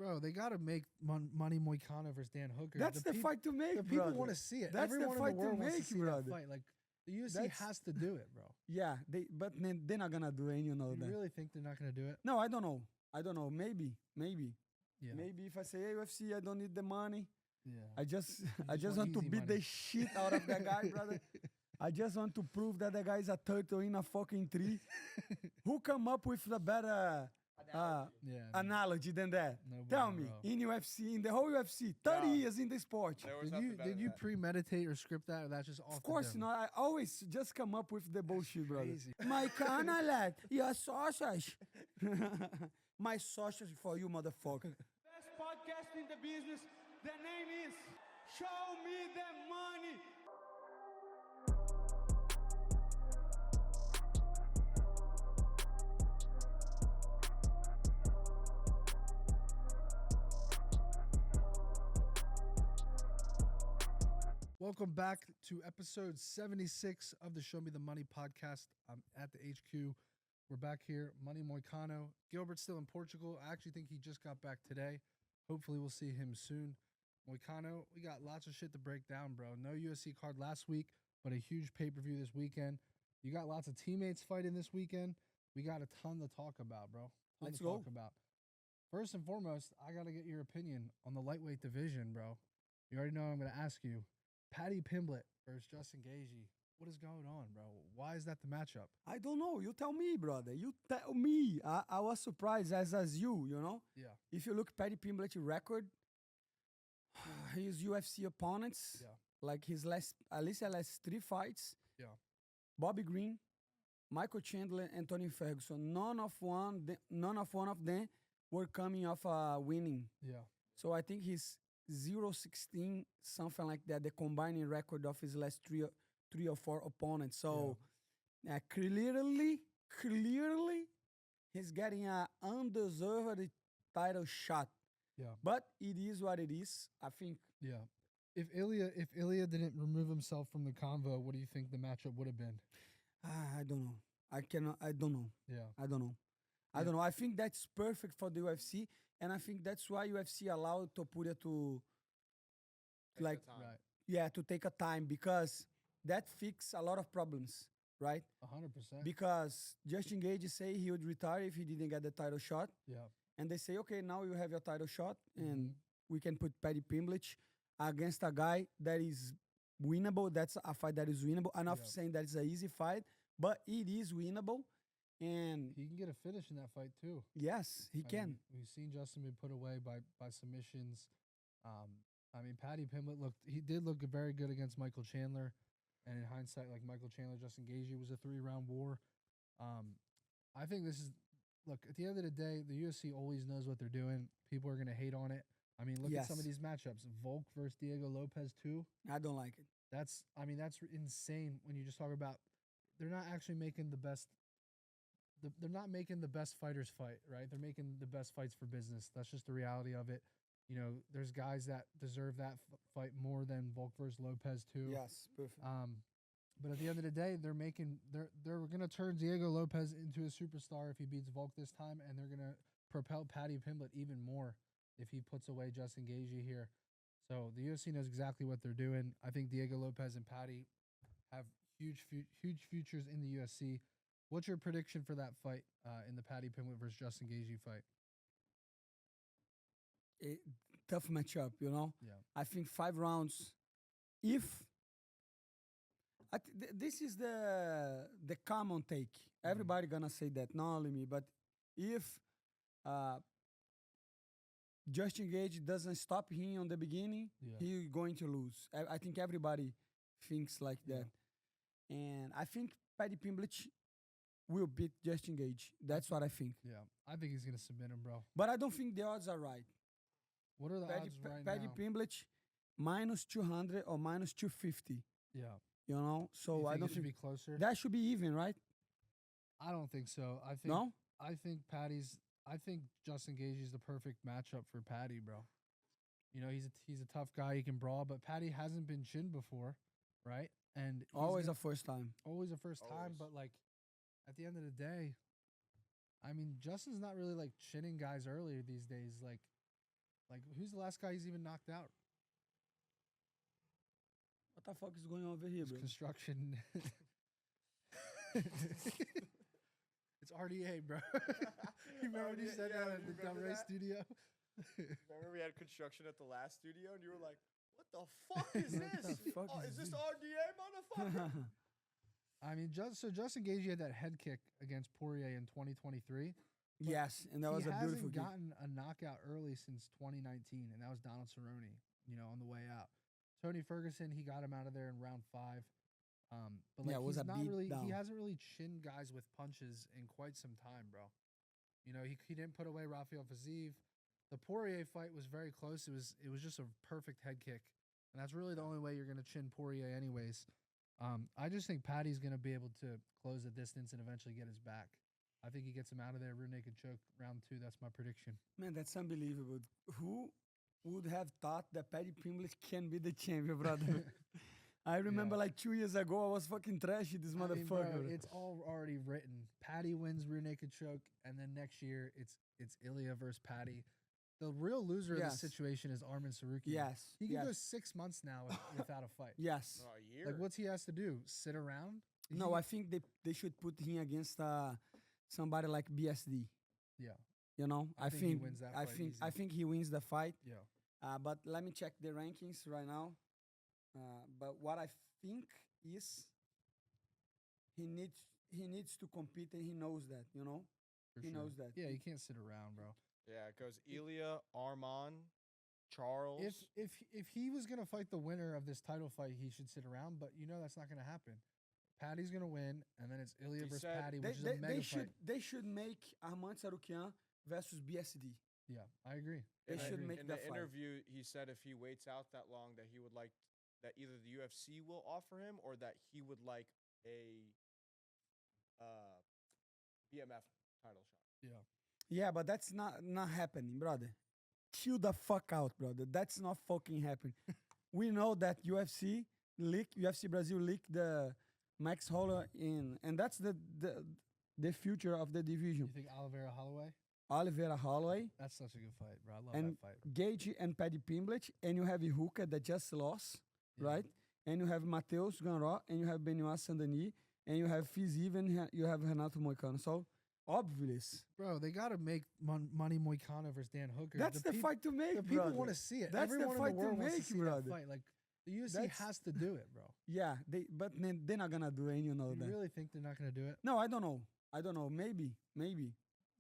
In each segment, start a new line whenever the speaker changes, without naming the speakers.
Bro, they got to make Money Moicano versus Dan Hooker.
That's the fight to make,
The
brother.
people want to see it.
That's
Everyone
the fight
in the world
to
wants
make,
to see
brother.
that fight. Like, the UFC
That's-
has to do it, bro.
Yeah, but they're not gonna do it. You know
You
that.
really think they're not going to do it?
No, I don't know. Maybe.
Yeah.
Maybe if I say, hey, UFC, I don't need the money.
Yeah.
I just
just
want
want
to
easy
beat
money.
the shit out of that guy, brother. I just want to prove that the guy is a turtle in a fucking tree. Who come up with the better
Yeah.
analogy than that?
Nobody,
Tell me,
bro.
in UFC, in the whole UFC, 30
Yeah.
years in the sport.
They always have to better
Did you
that.
premeditate or script that? Or that's just off
Of course,
the
you know, I always just come up with the bullshit, brother.
crazy.
My kind lad, your sausage. My sausage for you, motherfucker. Best podcast in the business. The name is Show Me the Money.
Welcome back to episode 76 of the Show Me the Money podcast. I'm at the HQ. We're back here. Money Moicano. Gilbert's still in Portugal. I actually think he just got back today. Hopefully we'll see him soon. Moicano, we got lots of shit to break down, bro. No UFC card last week, but a huge pay-per-view this weekend. You got lots of teammates fighting this weekend. We got a ton to talk about, bro.
Let's
to
go.
talk about. First and foremost, I got to get your opinion on the lightweight division, bro. You already know I'm going to ask you. Paddy Pimblett versus Justin Gaethje. What is going on, bro? Why is that the matchup?
I don't know. You tell me, brother. You tell me. I was surprised as you know?
Yeah.
If you look Paddy Pimblett's record, his UFC opponents,
Yeah.
like his last 3 fights,
Yeah.
Bobby Green, Michael Chandler, and Tony Ferguson. None of one of them were coming off winning.
Yeah.
So I think he's 0-16, something like that, the combining record of his last three or four opponents. So clearly, he's getting an undeserved title shot.
Yeah.
But it is what it is. I think
Yeah. If Ilya didn't remove himself from the convo, what do you think the matchup would have been?
I don't know. I don't know.
Yeah.
I don't know. I don't know. I think that's perfect for the UFC, and I think that's why UFC allowed Topuria to
Take
like
the time.
Right.
to take a time, because that fix a lot of problems, right?
100%.
Because Justin Gaethje say he would retire if he didn't get the title shot,
Yeah.
and they say, okay, now you have your title shot, and
Mhm.
we can put Paddy Pimblett against a guy that is winnable. That's a fight that is winnable. I'm not
Yeah.
saying that it's an easy fight, but it is winnable. And
He can get a finish in that fight too.
yes, he
I
can.
mean, we've seen Justin be put away by submissions. I mean, Paddy Pimblett did look very good against Michael Chandler, and in hindsight, like Michael Chandler, Justin Gaethje was a 3-round war. I think this is at the end of the day, the UFC always knows what they're doing. People are gonna hate on it. I mean, look at some of
Yes.
these matchups: Volk versus Diego Lopez too.
I don't like it.
That's insane when you just talk about they're not actually making the best. They're not making the best fighters fight, right? They're making the best fights for business. That's just the reality of it. You know, there's guys that deserve that fight more than Volk versus Lopez too.
Yes, perfect.
But at the end of the day, they're gonna turn Diego Lopez into a superstar if he beats Volk this time, and they're gonna propel Paddy Pimblett even more if he puts away Justin Gaethje here. So the UFC knows exactly what they're doing. I think Diego Lopez and Paddy have huge futures in the UFC. What's your prediction for that fight in the Paddy Pimblett versus Justin Gaethje fight?
Tough matchup, you know.
Yeah.
I think 5 rounds. If this is the common take, everybody gonna say that, not only me. But if Justin Gaethje doesn't stop him on the beginning,
Yeah.
he's going to lose. I think everybody thinks like
Yeah.
that, and I think Paddy Pimblett will beat Justin Gaethje. That's what I think.
Yeah. I think he's gonna submit him, bro.
But I don't think the odds are right.
What are the odds right
Paddy
now?
Pimblett minus 200 or minus 250.
Yeah.
You know, so
You
I
think
don't
it should
think
be closer.
that should be even, right?
I don't think so. I think
No,
I think Justin Gaethje is the perfect matchup for Paddy, bro. You know, he's a tough guy. He can brawl, but Paddy hasn't been chinned before, right? And he's
always
gonna-
a first time.
always a first time,
Always.
but like at the end of the day, I mean, Justin's not really like chinning guys earlier these days. Like Like, who's the last guy he's even knocked out?
What the fuck is going on over here,
It's
bro?
construction. It's RDA, bro. You remember when you
RDA,
said
yeah,
that at
you
the Dumb
remember
Ray
that?
studio?
Remember we had construction at the last studio, and you were like, "What the fuck is
What
this?
the fuck
Oh,
is
is this
this?"
RDA, motherfucker?"
I mean, Justin Gaethje had that head kick against Poirier in 2023.
Yes, and that was a beautiful
He
kick.
hasn't gotten a knockout early since 2019, and that was Donald Cerrone, on the way out. Tony Ferguson, he got him out of there in round 5. But like
Yeah, it was
he's
a
not
beat
really,
down.
he hasn't really chinned guys with punches in quite some time, bro. He didn't put away Rafael Fiziev. The Poirier fight was very close. It was just a perfect head kick, and that's really the only way you're gonna chin Poirier, anyways. I just think Paddy's gonna be able to close the distance and eventually get his back. I think he gets him out of there, rear naked choke, round 2. That's my prediction.
Man, that's unbelievable. Who would have thought that Paddy Pimblett can be the champion, brother? I remember like 2 years ago, I was fucking trashy this
I mean, bro,
motherfucker.
it's all already written. Paddy wins rear naked choke, and then next year it's Ilya versus Paddy. The real loser of
Yes.
this situation is Arman Sarukian.
Yes,
He can
yes.
go 6 months now without a fight.
Yes.
Oh, a year.
Like, what's he has to do? Sit around?
No, I think they should put him against somebody like BSD.
Yeah,
You know,
I think he wins that fight
I
easy.
think he wins the fight.
yeah.
But let me check the rankings right now. But what I think is he needs to compete, and he knows that. You know,
For
he
sure.
knows that.
Yeah, you can't sit around, bro.
Yeah, it goes Ilya, Arman, Charles.
If he was gonna fight the winner of this title fight, he should sit around. But that's not gonna happen. Paddy's gonna win, and then it's Ilya
He
versus
said
Paddy, which is a mega fight.
They should make Arman Sarukian versus BSD.
Yeah, I agree.
They
In the-
should make
in
that
the
fight.
interview, he said if he waits out that long, that he would like that either the UFC will offer him or that he would like a BMF title shot.
Yeah.
Yeah, but that's not happening, brother. Chill the fuck out, brother. That's not fucking happening. We know that UFC Brazil leaked the Max Holler in, and that's the future of the division.
You think Oliveira Holloway?
Oliveira Holloway
That's such a good fight, bro. I love
and
that fight.
Gaethje and Paddy Pimblett, and you have Ihuka that just lost,
Yeah.
right? And you have Mateus Ganró, and you have Benoit Saint-Denis, and you have Fiziev, and you have Renato Moicano. So, obvious.
Bro, they got to make Money Moicano versus Dan Hooker.
That's the
peop-
fight to make,
The people
brother.
want to see it.
That's the
Everyone in
fight
the
to
world wants to
make,
see
brother.
that fight. Like, the UFC
That's-
has to do it, bro.
Yeah, but they're not gonna do it, and you know
You
that.
really think they're not going to do it?
No, I don't know. Maybe.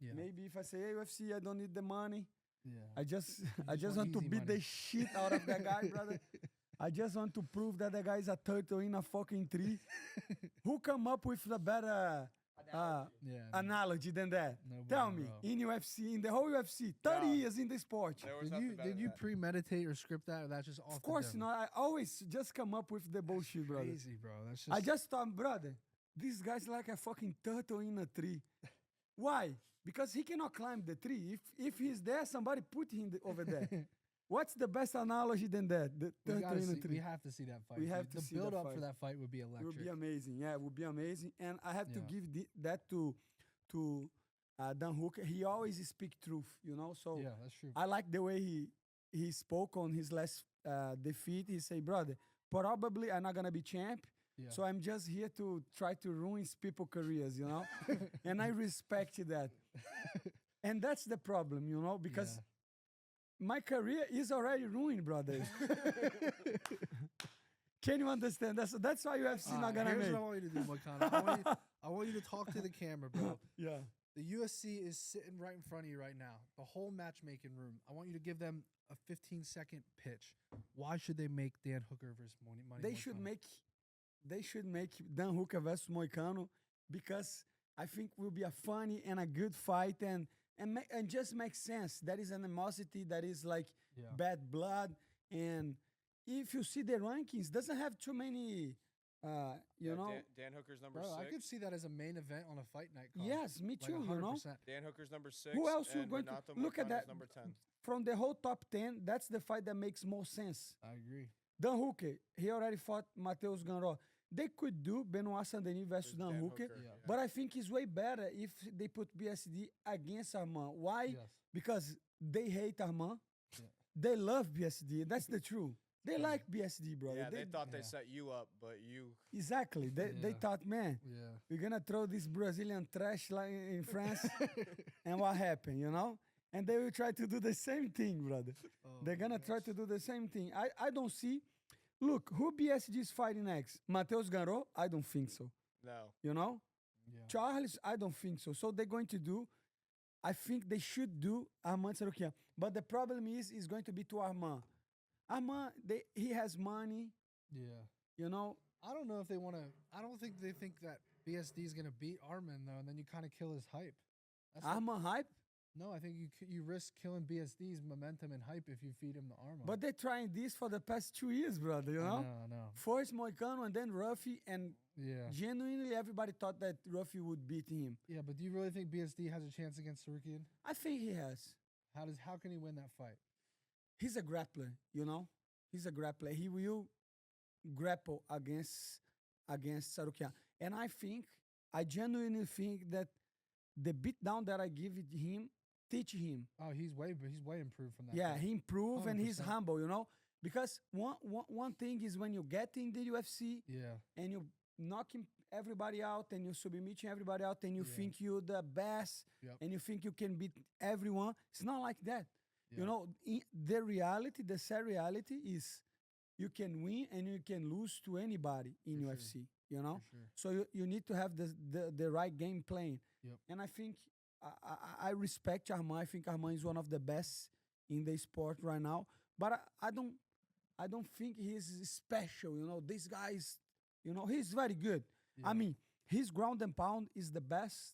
Yeah.
Maybe if I say, hey, UFC, I don't need the money.
Yeah.
I just
just want
want to
easy
beat
money.
the shit out of that guy, brother. I just want to prove that the guy is a turtle in a fucking tree. Who come up with the better
yeah.
analogy than that?
Nobody,
Tell me,
bro.
in UFC, in the whole UFC, 30
Yeah.
years in the sport.
They always
Did
have
you
to bet
did
on
you
that.
premeditate or script that? Or that's just off
Of course
the
not. I always just come up with the bullshit, brother.
Crazy, bro. That's just
I just thought, brother, this guy's like a fucking turtle in a tree. Why? Because he cannot climb the tree. If he's there, somebody put him over there. What's the best analogy than that? The
we,
turtle
gotta
in a
see,
tree.
we have to see that fight.
We
dude.
have to
the
see that
build up for
fight.
that fight would be
It
electric.
would be amazing. Yeah, it would be amazing. And I have to
Yeah.
give that to Dan Hooker. He always speak truth, you know. So
Yeah, that's true.
I like the way he spoke on his last defeat. He say, brother, probably I'm not gonna be champ.
Yeah.
So I'm just here to try to ruin people's careers, you know. And I respect that. And that's the problem, you know, because my career is already ruined, brother. Can you understand? That's why UFC not gonna
here's
make.
what I want you to do, Moicano. I want you to talk to the camera, bro.
Yeah.
The UFC is sitting right in front of you right now. The whole matchmaking room. I want you to give them a 15-second pitch. Why should they make Dan Hooker versus Money
They
Moicano?
should make Dan Hooker versus Moicano because I think will be a funny and a good fight and just makes sense. That is an animosity that is like
Yeah.
bad blood, and if you see the rankings, doesn't have too many. You know.
Dan Hooker's number
Bro,
6.
I could see that as a main event on a fight night card.
Yes, me
Like
too. You know.
100%.
Dan Hooker's number 6.
Who else you
and
going to
Renato
look at
Moicano's
that?
number 10.
From the whole top 10, that's the fight that makes more sense.
I agree.
Dan Hooker, he already fought Mateus Ganró. They could do Benoit Saint-Denis versus Dan Hooker,
yeah.
but I think it's way better if they put BSD against Arman. Why?
Yes.
Because they hate Arman.
Yeah.
They love BSD. That's the truth. They like BSD, brother.
Yeah, they thought
yeah.
they set you up, but you.
Exactly. They
Yeah.
thought, man,
Yeah.
we're gonna throw this Brazilian trash like in France, and what happened, you know? And they will try to do the same thing, brother.
Oh
They're
my
gonna try
gosh.
to do the same thing. I don't see. Look, who BSG is fighting next? Mateus Garo? I don't think so.
No.
You know,
Yeah.
Charles? I don't think so. So they're going to do. I think they should do Arman Sarukian. But the problem is going to be to Arman. Arman, he has money.
Yeah.
You know,
I don't know if they want to. I don't think they think that BSD is going to beat Arman though, and then you kind of kill his hype. That's not-
Arman hype.
no, I think you risk killing BSD's momentum and hype if you feed him the Arman.
But they're trying this for the past 2 years, brother. You know,
I know.
first Moicano and then Ruffy, and
Yeah.
genuinely everybody thought that Ruffy would beat him.
Yeah, but do you really think BSD has a chance against Sarukian?
I think he has.
How can he win that fight?
He's a grappler, you know. He's a grappler. He will grapple against Sarukian, and I genuinely think that the beatdown that I give it him teach him.
Oh, he's way improved from that.
Yeah,
fight.
he improved and he's
100%.
humble, you know. Because one thing is when you get in the UFC
Yeah.
and you knocking everybody out and you submitting everybody out and you
Yeah.
think you're the best
Yep.
and you think you can beat everyone. It's not like that.
Yeah.
You know, the sad reality is you can win and you can lose to anybody in
For sure.
UFC, you know?
For sure.
So you need to have the right game plan.
Yep.
And I think I respect Arman. I think Arman is one of the best in the sport right now. But I don't think he's special. You know, this guy is, you know, he's very good.
Yeah.
I mean, his ground and pound is the best.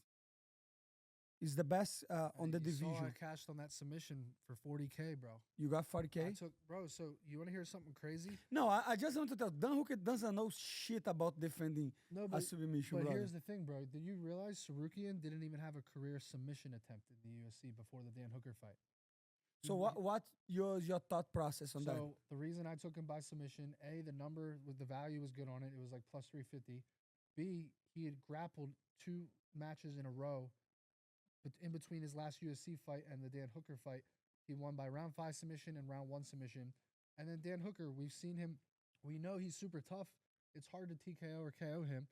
Is the best on the
You saw
division.
I cashed on that submission for 40K, bro.
You got
I
40K?
took, bro. So you want to hear something crazy?
No, I just want to tell Dan Hooker doesn't know shit about defending
No,
a
but
submission,
But
brother.
here's the thing, bro. Did you realize Sarukian didn't even have a career submission attempt in the UFC before the Dan Hooker fight?
So what your thought process on that?
So the reason I took him by submission, A, the number with the value was good on it. It was like plus 350. B, he had grappled 2 matches in a row, but in between his last UFC fight and the Dan Hooker fight, he won by round 5 submission and round 1 submission. And then Dan Hooker, we've seen him. We know he's super tough. It's hard to TKO or KO him.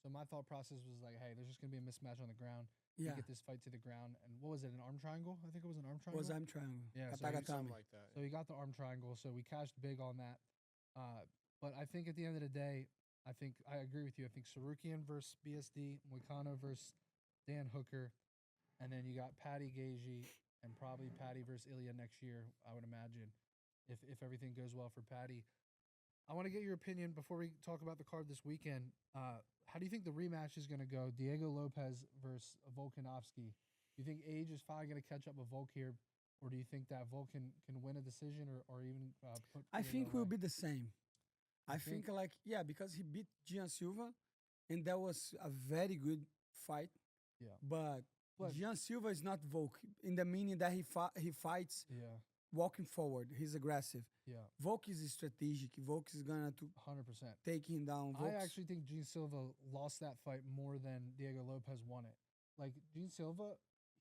So my thought process was like, hey, there's just gonna be a mismatch on the ground.
Yeah,
You get this fight to the ground, and what was it? An arm triangle? I think it was an arm triangle.
was I'm trying.
Yeah, so
Katagatame.
Something like that.
So he got the arm triangle. So we cashed big on that. But I think at the end of the day, I agree with you. I think Sarukian versus BSD, Moicano versus Dan Hooker, and then you got Paddy Gaethje and probably Paddy versus Ilya next year. I would imagine if everything goes well for Paddy. I want to get your opinion before we talk about the card this weekend. How do you think the rematch is going to go? Diego Lopez versus Volkanovski. Do you think age is finally going to catch up with Volk here, or do you think that Volk can win a decision or even put?
I
Diego
think we'll
away?
be the same. I
think?
think like because he beat Gian Silva, and that was a very good fight.
Yeah.
But
But-
Gian Silva is not Volk in the meaning that he fights
Yeah,
walking forward. He's aggressive.
yeah,
Volk is strategic. Volk is gonna to
100%.
take him down.
I
Volk's-
actually think Gene Silva lost that fight more than Diego Lopez won it. Like Gene Silva,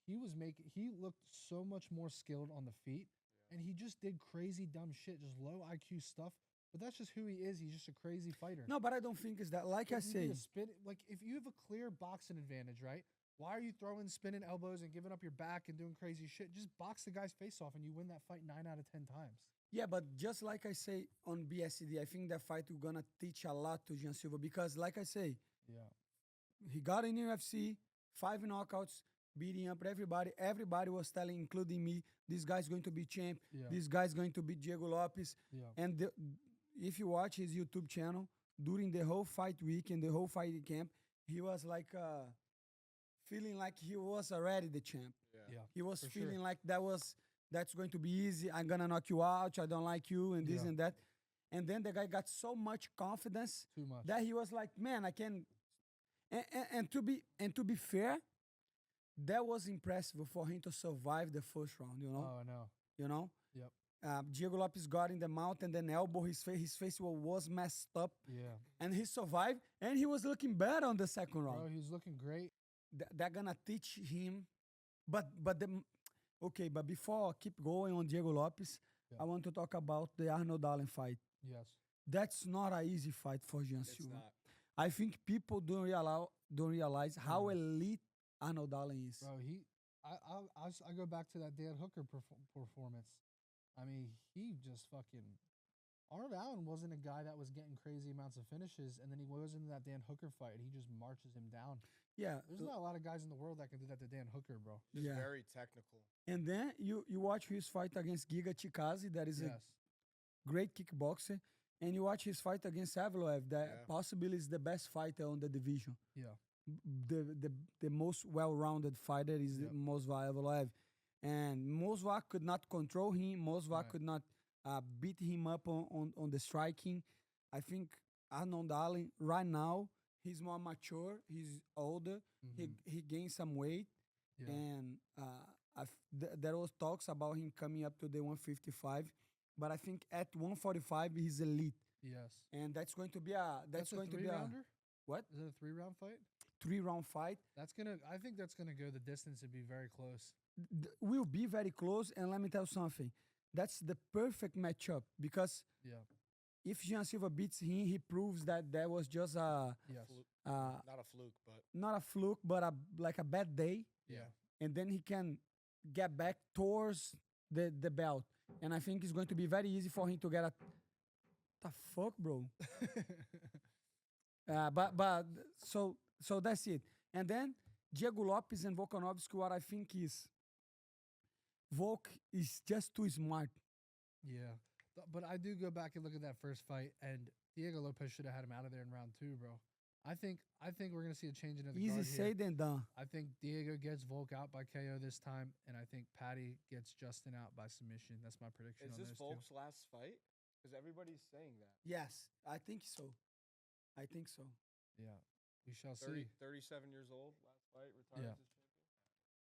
he looked so much more skilled on the feet, and he just did crazy dumb shit, just low IQ stuff. But that's just who he is. He's just a crazy fighter.
No, but I don't think it's that. Like I
But you need
say,
to spin like if you have a clear boxing advantage, right? Why are you throwing spinning elbows and giving up your back and doing crazy shit? Just box the guy's face off and you win that fight 9 out of 10 times.
yeah, but just like I say on BSD, I think that fight will gonna teach a lot to Gian Silva because, like I say,
Yeah.
he got in UFC, 5 knockouts, beating up everybody. Everybody was telling, including me, this guy's going to be champ.
Yeah.
This guy's going to be Diego Lopez.
Yeah.
And if you watch his YouTube channel, during the whole fight week and the whole fight camp, he was like feeling like he was already the champ.
Yeah.
Yeah.
He was
For sure.
feeling like that's going to be easy. I'm gonna knock you out. I don't like you and this
Yeah.
and that. And then the guy got so much confidence
Too much.
that he was like, man, I can. And to be fair, that was impressive for him to survive the first round. You know,
Oh, I know.
you know.
Yep.
Diego Lopez got in the mouth and then elbow. His face was messed up,
Yeah.
and he survived. And he was looking better on the second round.
Bro, he's looking great.
They're gonna teach him, but Okay, but before I keep going on Diego Lopes,
Yeah.
I want to talk about the Arnold Allen fight.
Yes.
That's not an easy fight for Jean
It's
Silva.
not.
I think people don't realize how elite Arnold Allen is.
Bro, I go back to that Dan Hooker performance. I mean, he just fucking Arnold Allen wasn't a guy that was getting crazy amounts of finishes, and then he goes into that Dan Hooker fight, and he just marches him down.
Yeah,
There's not a lot of guys in the world that can do that to Dan Hooker, bro.
Just
Yeah.
very technical.
and then you watch his fight against Giga Chikadze, that is a
Yes.
great kickboxer, and you watch his fight against Evloev, that
Yeah.
possibly is the best fighter on the division.
Yeah.
The most well-rounded fighter is
Yep.
Mosva Evloev, and Mosva could not control him. Mosva
Right.
could not beat him up on the striking. I think Arnold Allen right now he's more mature. He's older.
Mhm.
He gained some weight,
Yeah.
and there was talks about him coming up to the 155, but I think at 145 he's elite,
Yes.
and that's going to be a
That's a
going to be
three-rounder?
what?
Is it a 3-round fight?
3-round fight.
I think that's gonna go the distance and be very close.
Will be very close. And let me tell you something. That's the perfect matchup because
Yeah.
if Jean Silva beats him, he proves that there was just
Yes.
Not a fluke, but
not a fluke, but like a bad day,
Yeah.
and then he can get back towards the belt. And I think it's going to be very easy for him to get a. The fuck, bro. But so that's it. And then Diego Lopes and Volkanovski. What I think is Volk is just too smart.
Yeah. But I do go back and look at that first fight, and Diego Lopez should have had him out of there in round 2, bro. I think we're gonna see a change in the
Easy
guard here.
said than done.
I think Diego gets Volk out by KO this time, and I think Paddy gets Justin out by submission. That's my prediction
is
on
this
those
Volk's last fight? Because everybody's saying that.
Yes, I think so. I think so.
two. Yeah. We shall
30,
see.
37 years old, last fight, retired
Yeah.
as champion.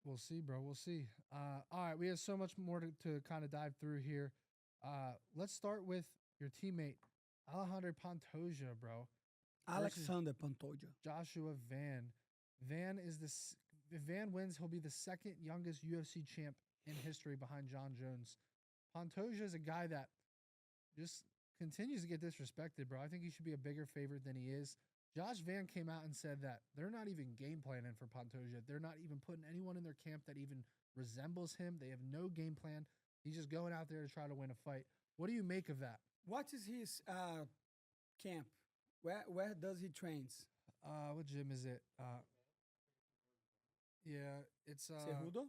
We'll see, bro. We'll see. All right, we have so much more to kind of dive through here. Let's start with your teammate, Alejandro Pantoja, bro.
Alexander Pantoja.
Joshua Van. If Van wins, he'll be the second youngest UFC champ in history behind John Jones. Pantoja is a guy that just continues to get disrespected, bro. I think he should be a bigger favorite than he is. Josh Van came out and said that they're not even game planning for Pantoja. They're not even putting anyone in their camp that even resembles him. They have no game plan. He's just going out there to try to win a fight. What do you make of that?
What is his camp? Where does he trains?
What gym is it? Yeah, it's
Cerrudo?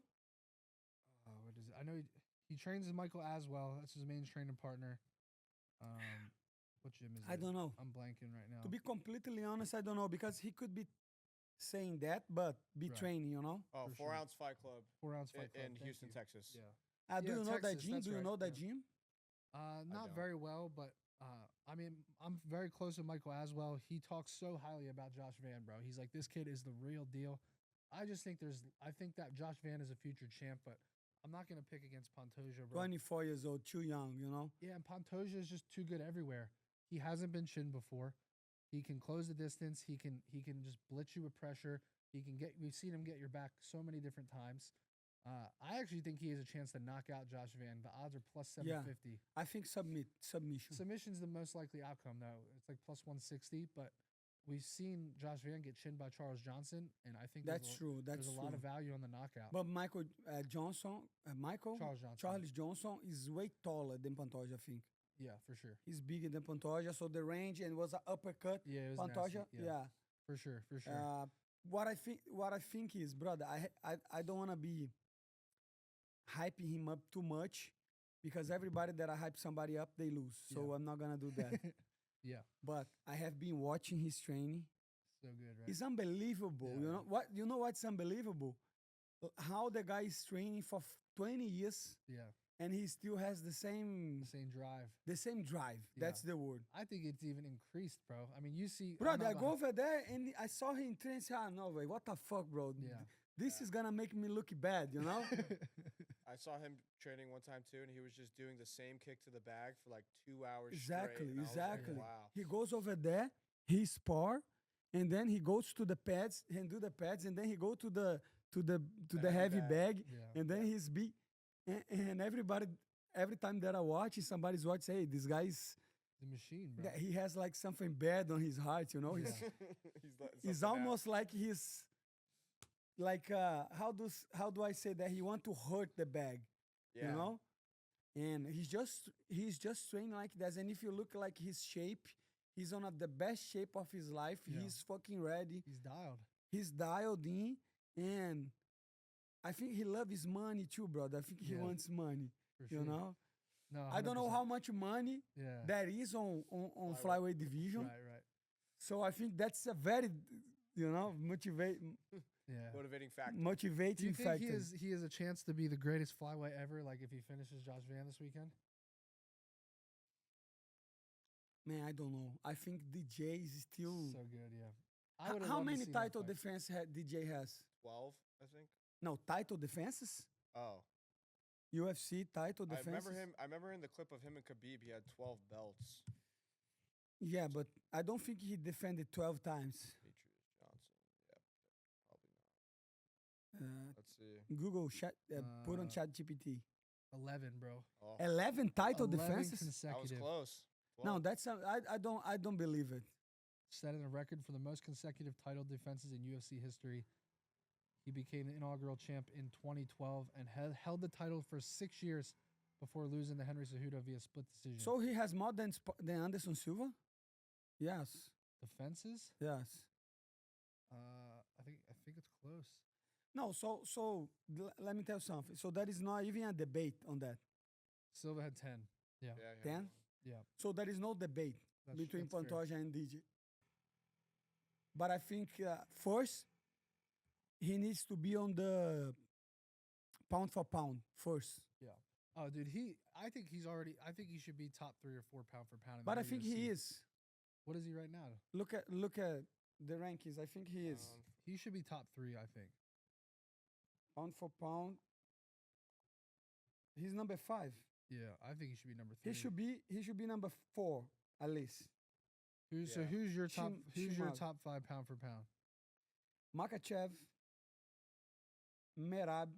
what is it? I know he trains with Michael Aswell. That's his main training partner. What gym is it?
I don't know.
I'm blanking right now.
To be completely honest, I don't know because he could be saying that, but be
Right.
training, you know.
Oh,
For
4
sure.
ounce fight club
4 ounce fight club.
in
Thank
Houston,
you.
Texas.
Yeah.
Do
Yeah,
you know that
Texas,
gym?
that's
Do you
right,
know that
yeah.
gym?
Not
don't.
very well, but I mean, I'm very close with Michael Aswell. He talks so highly about Josh Van, bro. He's like, this kid is the real deal. I just think I think that Josh Van is a future champ, but I'm not gonna pick against Pantoja, bro.
24 years old, too young, you know.
Yeah, and Pantoja is just too good everywhere. He hasn't been chinned before. He can close the distance. He can just blitz you with pressure. We've seen him get your back so many different times. I actually think he has a chance to knock out Josh Van. The odds are plus
Yeah.
750.
I think submission.
Submission's the most likely outcome, though. It's like plus 160, but we've seen Josh Van get chinned by Charles Johnson, and I think
That's true. That's
there's a
true.
lot of value on the knockout.
But Michael Johnson,
Charles
Johnson is way taller than Pantoja, I think.
Yeah, for sure.
He's bigger than Pantoja, so the range and was an uppercut.
Yeah, it was
Pantoja,
nasty.
yeah.
For sure.
What I think is, brother, I don't want to be hyping him up too much because everybody that I hype somebody up, they lose. So
Yeah.
I'm not gonna do that.
Yeah,
But I have been watching his training.
so good, right?
It's unbelievable.
Yeah.
You know what's unbelievable? How the guy is training for 20 years
Yeah,
and he still has the same
the same drive. Yeah.
That's the word.
I think it's even increased, bro. I mean, you see,
Brother, I
I'm not
go over there and I saw him train. Say, no way, what the fuck, bro?
Yeah.
This is gonna make me look bad, you know?
I saw him training one time too, and he was just doing the same kick to the bag for like 2 hours
Exactly,
straight. and I was like,
exactly.
wow.
He goes over there, he spar, and then he goes to the pads and do the pads, and then he go to the
Heavy
heavy
bag.
bag,
Yeah.
and then he's beat. And everybody, every time that I watch, somebody's watching, hey, this guy's,
The machine, bro.
yeah, he has like something bad on his heart, you know?
Yeah.
He's letting
It's
something out.
almost like he's like how do I say that he want to hurt the bag,
Yeah.
you know? And he's just training like that. And if you look like his shape, he's on the best shape of his life.
Yeah.
He's fucking ready.
He's dialed.
He's dialed in, and I think he loves his money too, brother. I think he
Yeah.
wants money.
For sure.
You know,
No,
I don't know
100%.
how much money
Yeah.
there is on
Flyweight.
flyweight division.
Right.
So I think that's a very,
Yeah.
Motivating factor.
Do you
motivating
think
factor.
he has a chance to be the greatest flyweight ever? Like if he finishes Josh Van this weekend?
Man, I don't know. I think DJ is still.
So good, yeah.
How many title defense DJ has?
12, I think.
No, title defenses.
Oh.
UFC title
I
defenses.
remember in the clip of him and Khabib, he had 12 belts.
Yeah, but I don't think he defended 12 times.
Demetrius Johnson. Yep. Probably not.
Uh,
Let's see.
Google chat, put on
Uh,
Chat GPT.
11, bro.
Oh,
11 title
11
defenses.
that was
consecutive.
close.
No,
12.
that's I don't believe it.
Setting a record for the most consecutive title defenses in UFC history. He became the inaugural champ in 2012 and held the title for 6 years before losing to Henry Cejudo via split decision.
So he has more than Anderson Silva. Yes,
defenses?
yes.
I think it's close.
No, let me tell you something. So there is not even a debate on that.
Silva had 10. Yeah.
Yeah, he had
10.
Yeah.
So there is no debate between
that's fair.
Pantoja and DJ. But I think first he needs to be on the pound for pound first.
Oh, dude, I think he should be top 3 or 4 pound for pound. In
But
the
I think he
UFC.
is.
What is he right now?
Look at the rankings. I think he is
He should be top 3, I think.
pound for pound. He's number 5.
Yeah, I think he should be number 3.
He should be number 4 at least.
So
Yeah.
who's your top? Who's your
Shimab.
top 5 pound for pound?
Makachev, Merab,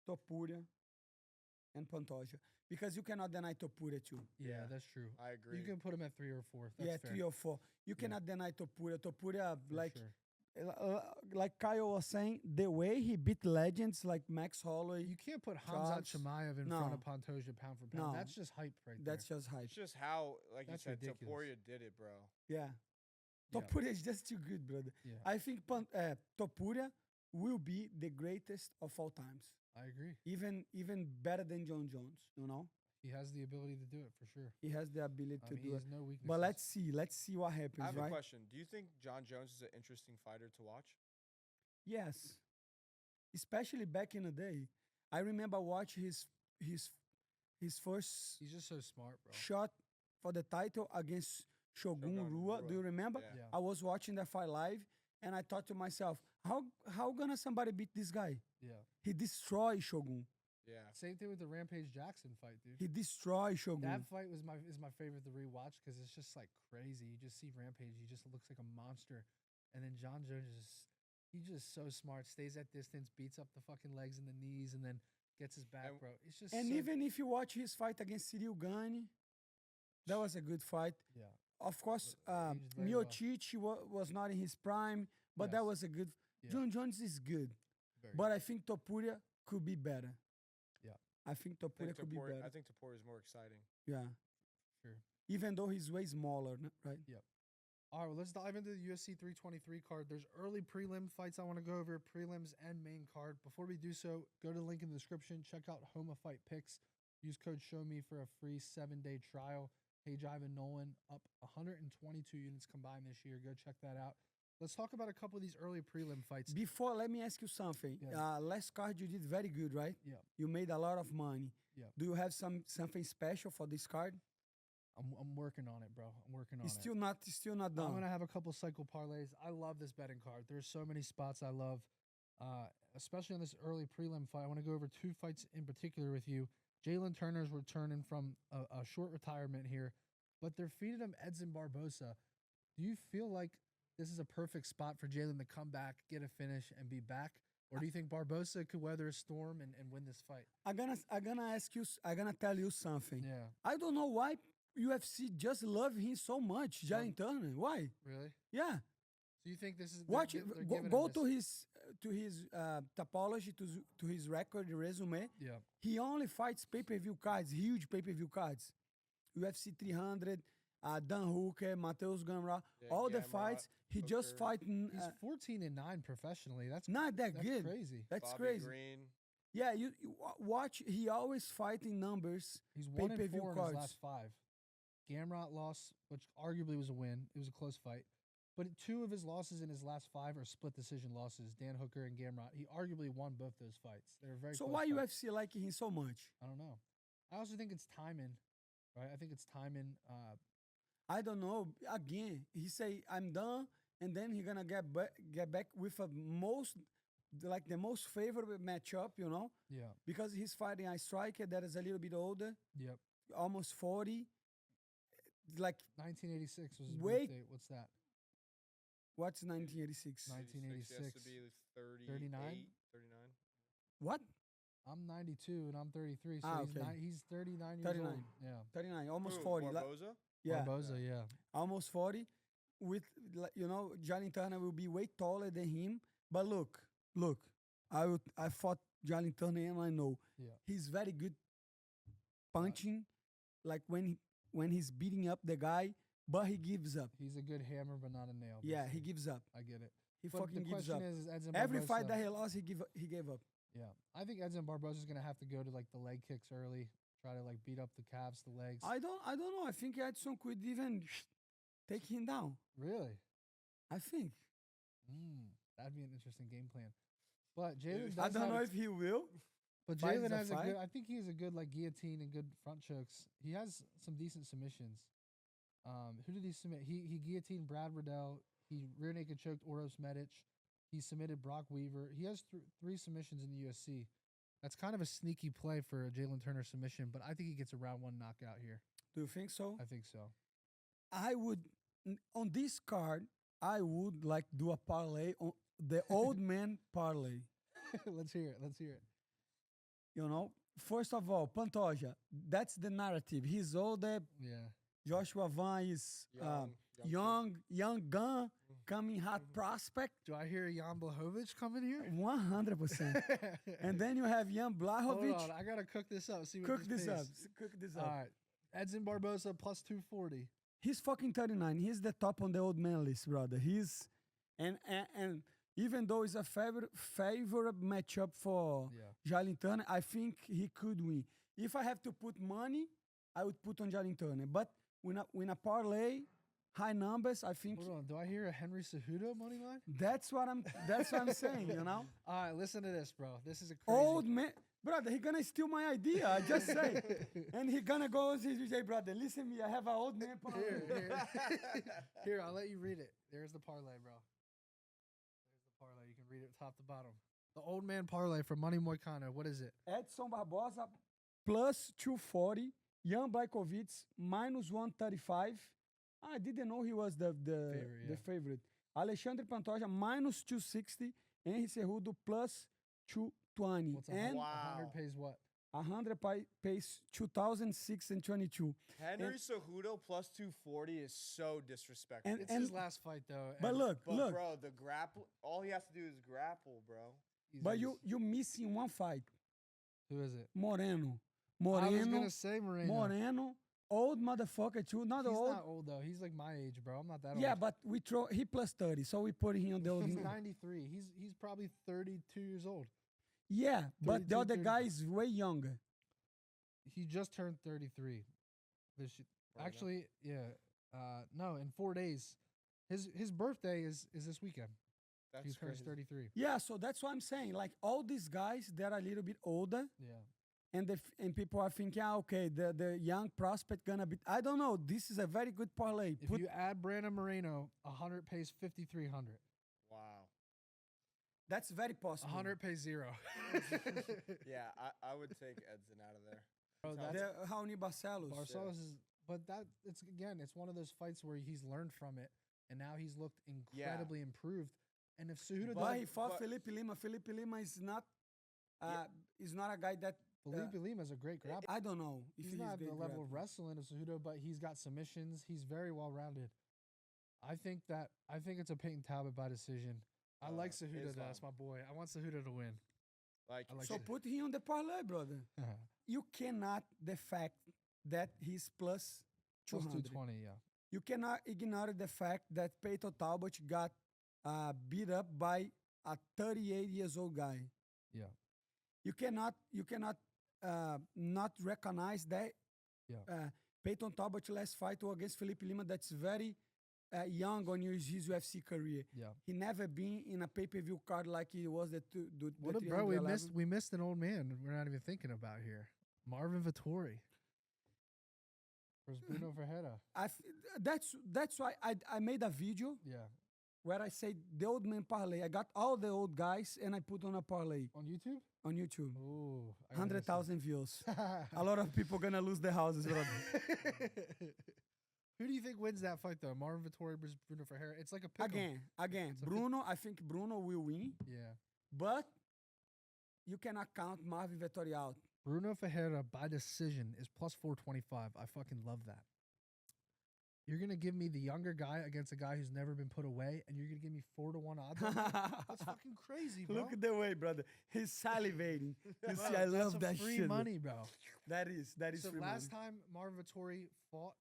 Topuria, and Pantoja. Because you cannot deny Topuria too.
Yeah,
Yeah.
that's true.
I agree.
You can put him at 3 or 4. That's
Yeah,
fair.
3 or 4. You cannot deny Topuria. Topuria,
For
like
sure.
like Kyle was saying, the way he beat legends like Max Holloway,
You can't put Hamzat
Charles-
Chimaev in
No.
front of Pantoja pound for pound.
No.
That's just hype right
that's
there.
just hype.
It's just how, like
That's
you said,
ridiculous.
Topuria did it, bro.
Yeah.
Yeah.
Topuria is just too good, brother.
Yeah,
I think Topuria will be the greatest of all times.
I agree.
Even better than John Jones, you know?
He has the ability to do it for sure.
He has the ability
I
to
mean,
do
he
it.
has no weaknesses.
But let's see what happens,
I have a
right?
question. Do you think John Jones is an interesting fighter to watch?
Yes. Especially back in the day. I remember watching his first
He's just so smart, bro.
shot for the title against Shogun
Shogun
Rua. Do you
Rua.
remember?
Yeah.
Yeah,
I was watching that fight live and I thought to myself, how gonna somebody beat this guy?
yeah.
He destroyed Shogun.
Yeah.
Same thing with the Rampage Jackson fight, dude.
He destroyed Shogun.
That fight is my favorite to rewatch because it's just like crazy. You just see Rampage, he just looks like a monster, and then John Jones he's just so smart. Stays at distance, beats up the fucking legs and the knees, and then gets his back,
And-
bro. It's just
And
so,
even if you watch his fight against Cyril Gane, that was a good fight.
yeah,
Of course,
aged very well.
Miocic was not in his prime, but that
Yes.
was a good.
Yeah.
John Jones is good,
very
but I think Topuria could be better.
Yeah.
I think Topuria could be better.
I think Topuria is more exciting.
Yeah,
sure.
even though he's way smaller, right?
All right, well, let's dive into the UFC 323 card. There's early prelim fights I want to go over, prelims and main card. Before we do so, go to the link in the description. Check out Homa Fight Picks. Use code SHOWME for a free 7-day trial. Page Ivan Nolan up 122 units combined this year. Go check that out. Let's talk about a couple of these early prelim fights.
Before, let me ask you something.
Yeah.
Last card you did very good, right?
Yeah.
You made a lot of money.
Yeah.
Do you have something special for this card?
I'm working on it, bro. I'm working on
It's
it.
still not
I'm
done.
gonna have a couple cycle parlays. I love this betting card. There's so many spots I love, especially on this early prelim fight. I want to go over 2 fights in particular with you. Jalen Turner's returning from a short retirement here, but they're feeding him Edson Barbosa. Do you feel like this is a perfect spot for Jalen to come back, get a finish, and be back? Or do you think Barbosa could weather a storm and win this fight?
I'm gonna ask you. I'm gonna tell you something.
Yeah.
I don't know why UFC just love him so much, Jalen Turner. Why?
Really?
Yeah.
So you think this is
Watch.
they're
Go,
giving
go
him
to
this-
his topology to his record resume.
Yeah.
He only fights pay-per-view cards, huge pay-per-view cards. UFC 300, Dan Hooker, Mateus Gamrot,
Yeah,
all the
Gamrot,
fights. He just
Hooker.
fighting.
He's 14-9 professionally. That's
Not that
that's
good.
crazy.
That's
Bobby
crazy.
Green.
Yeah, watch. He always fighting numbers.
He's 1-4 in
Pay-per-view
his
cards.
last 5. Gamrot lost, which arguably was a win. It was a close fight. But 2 of his losses in his last 5 are split decision losses. Dan Hooker and Gamrot. He arguably won both those fights. They were very
So
close
why
fights.
UFC liking him so much?
I don't know. I also think it's timing, right? I think it's timing.
I don't know. Again, he say I'm done, and then he gonna get back with the most favorable matchup,
Yeah.
because he's fighting a striker that is a little bit older,
Yep.
almost 40. Like
1986 was his
Wait.
birthday. What's that?
what's 1986?
1986.
He has to be
39?
39.
What?
I'm 92 and I'm 33, so
Ah,
he's,
okay.
He's 39 years
39.
old. Yeah.
39, almost
Who,
40.
Barboza?
Yeah,
Barboza, yeah.
almost 40. With Jalen Turner will be way taller than him. But look. I fought Jalen Turner, and I know
Yeah.
he's very good punching. Like when he's beating up the guy, but he gives up.
He's a good hammer, but not a nail.
Yeah, he
basically.
gives up.
I get it.
He
But
fucking
the
gives
question
up.
is Edson
Every
Barboza,
fight that he lost, he gave up.
Yeah. I think Edson Barboza is going to have to go to like the leg kicks early, try to like beat up the calves, the legs.
I don't know. I think Edson could even take him down.
Really?
I think.
That'd be an interesting game plan. But Jalen does
I don't
have
know
a-
if he will.
But
fight is
Jalen
a
has a
fight.
good. I think he has a good like guillotine and good front chokes. He has some decent submissions. Who did he submit? He guillotined Brad Riddell. He rear naked choked Oros Medic. He submitted Brock Weaver. He has 3 submissions in the UFC. That's kind of a sneaky play for a Jalen Turner submission, but I think he gets a round 1 knockout here.
Do you think so?
I think so.
I would on this card. I would like do a parlay on the old man parlay.
Let's hear it. Let's hear it.
First of all, Pantoja. That's the narrative. He's older.
Yeah.
Joshua Van is young gun, coming hot prospect.
Do I hear Jan Blachowicz coming here?
100%. And then you have Jan
Hold
Blachowicz.
on, I gotta cook this up. See what
Cook this up.
pays.
Cook this
All
up.
right, Edson Barboza plus 240.
He's fucking 39. He's the top on the old man list, brother. He's and even though it's a favorable matchup for
Yeah.
Jalen Turner, I think he could win. If I have to put money, I would put on Jalen Turner. But when a parlay, high numbers, I think
Hold on, do I hear a Henry Cejudo money line?
that's what I'm saying,
All right, listen to this, bro. This is a crazy.
Old man, brother, he gonna steal my idea. I just say, and he gonna go and say, brother, listen me, I have an old man parlay.
Here, I'll let you read it. There's the parlay, bro. There's the parlay. You can read it top to bottom. The old man parlay for Money Moicano. What is it?
Edson Barboza plus 240, Jan Blachowicz minus 135. I didn't know he was the favorite. Alexandre Pantoja minus 260, Henry Cejudo plus 220.
What's
And
100 pays what?
100 pays 2006 and 22.
Henry Cejudo plus 240 is so disrespectful.
And-
It's his last fight, though.
But
and
look,
but bro, the grapple, all he has to do is grapple, bro.
he's-
but you missing one fight.
Who is it?
Moreno.
I was going to say Moreno.
Old motherfucker too. Not
He's
old.
not old, though. He's like my age, bro. I'm not that
Yeah,
old.
but he plus 30, so we put him on the old.
He's 93. He's probably 32 years old.
Yeah, but the
32,
other
30.
guy is way younger.
He just turned 33. Actually, yeah. No, in 4 days. His birthday is this weekend.
That's
He turns
crazy.
33.
Yeah, so that's what I'm saying. Like all these guys that are a little bit older,
Yeah.
and people are thinking, okay, the young prospect gonna be. I don't know. This is a very good parlay.
If you add Brandon Moreno, 100 pays 5,300.
Wow.
That's very possible.
100 pays 0.
Yeah, I would take Edson out of there.
Bro,
That's
that's
The Raoni Barcelos.
Barcelos is, but it's one of those fights where he's learned from it, and now he's looked incredibly improved. And if Cejudo
But he
does,
fought
but-
Felipe Lima. Felipe Lima is not a guy that
Felipe Lima's a great grappler.
I don't know if
He's
he
not
is
at the
great
level of
grappler.
wrestling of Cejudo, but he's got submissions. He's very well rounded. I think it's a Peyton Talbot by decision. I like Cejudo though.
Islam.
That's my boy. I want Cejudo to win.
Like,
I like
So
it.
put him on the parlay, brother. You cannot the fact that he's plus
Plus
200.
220, yeah.
You cannot ignore the fact that Peyton Talbot got beat up by a 38 years old guy.
Yeah.
You cannot not recognize that
Yeah.
Peyton Talbot's last fight was against Felipe Lima. That's very young on his UFC career.
Yeah.
He never been in a pay-per-view card like he was the
What a bro, we missed an old man we're not even thinking about here. Marvin Vettori versus Bruno Ferreira.
That's why I made a video
Yeah.
where I say the old man parlay. I got all the old guys and I put on a parlay
On YouTube?
on YouTube.
Ooh.
100,000 views. A lot of people gonna lose their houses, brother.
Who do you think wins that fight though? Marvin Vettori versus Bruno Ferreira. It's like a pick 'em.
Again,
It's a
Bruno. I think Bruno will win,
Yeah.
but you cannot count Marvin Vettori out.
Bruno Ferreira by decision is plus 425. I fucking love that. You're gonna give me the younger guy against a guy who's never been put away, and you're gonna give me 4-1 odds. on that? That's fucking crazy, bro.
Look at the way, brother. He's salivating. You
Bro,
see, I love
that's
that
free
shit. bro.
money, bro.
That is
So
free
last
money.
time Marvin Vettori fought,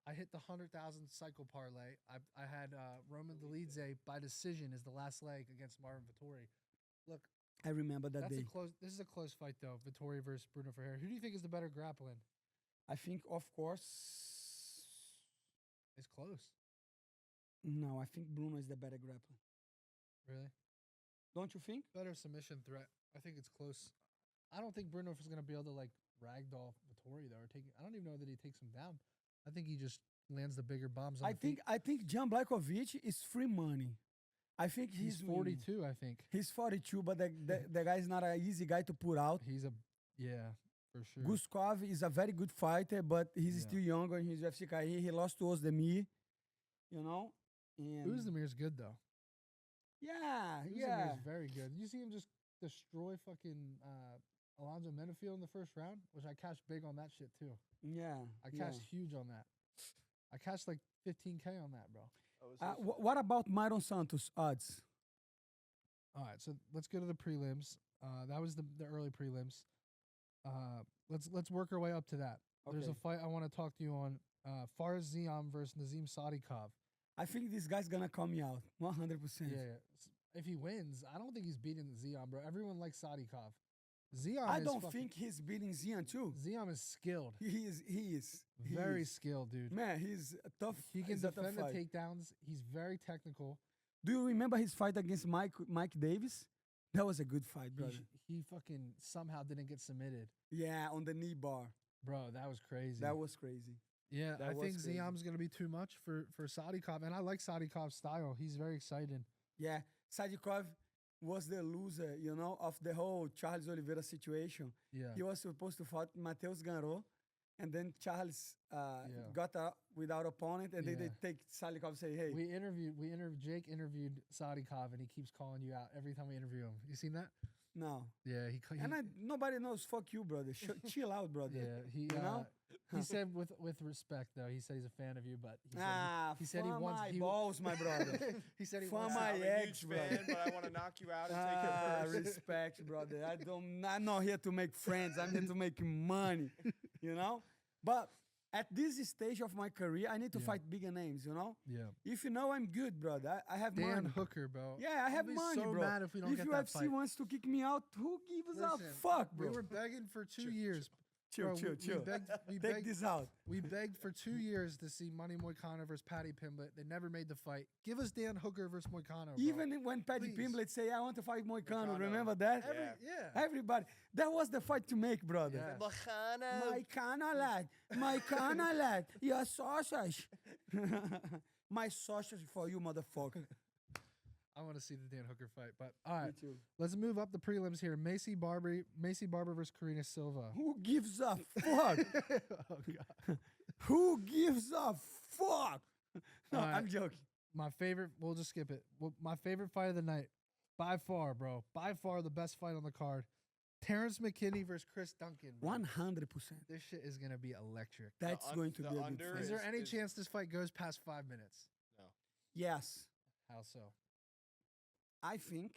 I hit the 100,000 cycle parlay. I had Roman Dolidze by decision as the last leg against Marvin Vettori. Look,
I remember that
that's
day.
a close. This is a close fight though. Vettori versus Bruno Ferreira. Who do you think is the better grappling?
I think, of course,
It's close.
no. I think Bruno is the better grappler.
Really?
Don't you think?
Better submission threat. I think it's close. I don't think Bruno is going to be able to like ragdoll Vettori though, or take. I don't even know that he takes him down. I think he just lands the bigger bombs on the feet.
I think Jan Blachowicz is free money. I think
He's
winning.
42, I think.
He's 42, but the guy is not an easy guy to put out.
Yeah, for sure.
Guskov is a very good fighter, but he's
Yeah.
still young in his UFC career. He lost to Ozdemir, you know. And
Uzdemir's good though.
yeah,
Uzdemir's very good. You see him just destroy fucking Alonzo Menefield in the first round, which I cashed big on that shit too.
yeah.
I cashed huge on that. I cashed like 15K on that, bro.
What about Myron Santos odds?
All right, so let's go to the prelims. That was the early prelims. Let's work our way up to that. There's a
Okay.
fight I want to talk to you on. Fares Ziam versus Nazim Sadikov.
I think this guy's gonna call me out 100%.
Yeah, if he wins, I don't think he's beating Ziam, bro. Everyone likes Sadikov. Ziam
I
is
don't
fucking-
think he's beating Zian too.
Ziam is skilled.
He is
Very skilled, dude.
Man, he's a tough.
He can
he's a tough
defend the
fight.
takedowns. He's very technical.
Do you remember his fight against Mike Davis? That was a good fight, brother.
He fucking somehow didn't get submitted.
Yeah, on the knee bar.
Bro, that was crazy.
That was crazy.
Yeah,
that
I
was
think
crazy.
Ziam's going to be too much for Sadikov, and I like Sadikov's style. He's very exciting.
Yeah, Sadikov was the loser, you know, of the whole Charles Oliveira situation.
Yeah.
He was supposed to fight Mateus Ganro, and then Charles got out without opponent, and then they
Yeah.
take Sadikov and say, hey.
Jake interviewed Sadikov, and he keeps calling you out every time we interview him. You seen that?
No.
Yeah,
Nobody knows. Fuck you, brother. Chill out, brother.
yeah,
You know?
he said with respect though. He said he's a fan of you, but he said he
fuck
wants
my balls, my brother.
he said he
Fuck
wants
my
I'm a
ex,
huge
brother.
fan, but I want to knock you out and take it first.
Respect, brother. I'm not here to make friends. I'm here to make money, you know? But at this stage of my career, I need to fight bigger names, you know?
Yeah.
If you know I'm good, brother, I have
Dan
money.
Hooker, bro.
Yeah, I have
I'll be
money,
so
bro.
mad if we don't get that
UFC
fight.
wants to kick me out, who gives a
Listen,
fuck, bro?
We were begging for 2 years.
Chill,
Bro,
chill.
We
Take
begged,
this out.
we begged for 2 years to see Money Moicano versus Paddy Pimblett. They never made the fight. Give us Dan Hooker versus Moicano, bro.
Even when Paddy
Please.
Pimblett say, I want to fight Moicano,
Moicano.
remember that?
Yeah.
Everybody. That was the fight to make, brother.
Yeah.
Moicano lad. Moicano lad. Your sausage. My sausage for you, motherfucker.
I want to see the Dan Hooker fight. But all
Me
right,
too.
let's move up the prelims here. Macy Barber versus Karina Silva.
Who gives a fuck?
Oh, God.
Who gives a fuck? No,
All right.
I'm joking.
My favorite. We'll just skip it. My favorite fight of the night, by far, bro. By far the best fight on the card. Terrence McKinney versus Chris Duncan. Bro.
100%.
This shit is gonna be electric.
That's going to
the
be a good
under
fight.
Is there any
is-
chance this fight goes past 5 minutes?
No.
Yes.
How so?
I think,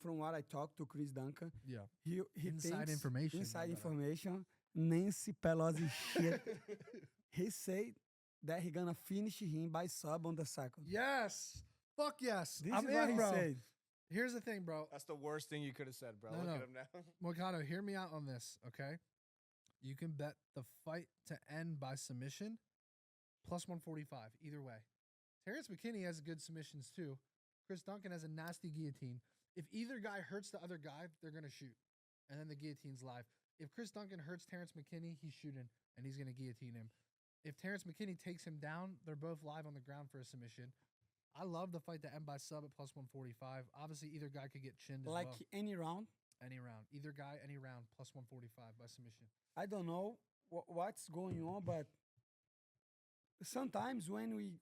from what I talked to Chris Duncan,
Yeah.
he
Inside
thinks,
information,
Inside
my brother.
information. Nancy Pelosi shit. He said that he gonna finish him by sub on the second.
Yes. Fuck yes.
This
I'm
is what
in,
he
bro.
said.
Here's the thing, bro.
That's the worst thing you could have said, bro.
No,
Look
no.
at him now.
Moicano, hear me out on this, okay? You can bet the fight to end by submission plus 145, either way. Terrence McKinney has good submissions too. Chris Duncan has a nasty guillotine. If either guy hurts the other guy, they're going to shoot. And then the guillotine's live. If Chris Duncan hurts Terrence McKinney, he's shooting and he's going to guillotine him. If Terrence McKinney takes him down, they're both live on the ground for a submission. I love the fight to end by sub at plus 145. Obviously, either guy could get chinned as
Like
well.
any round.
Any round. Either guy, any round, plus 145 by submission.
I don't know what's going on, but sometimes when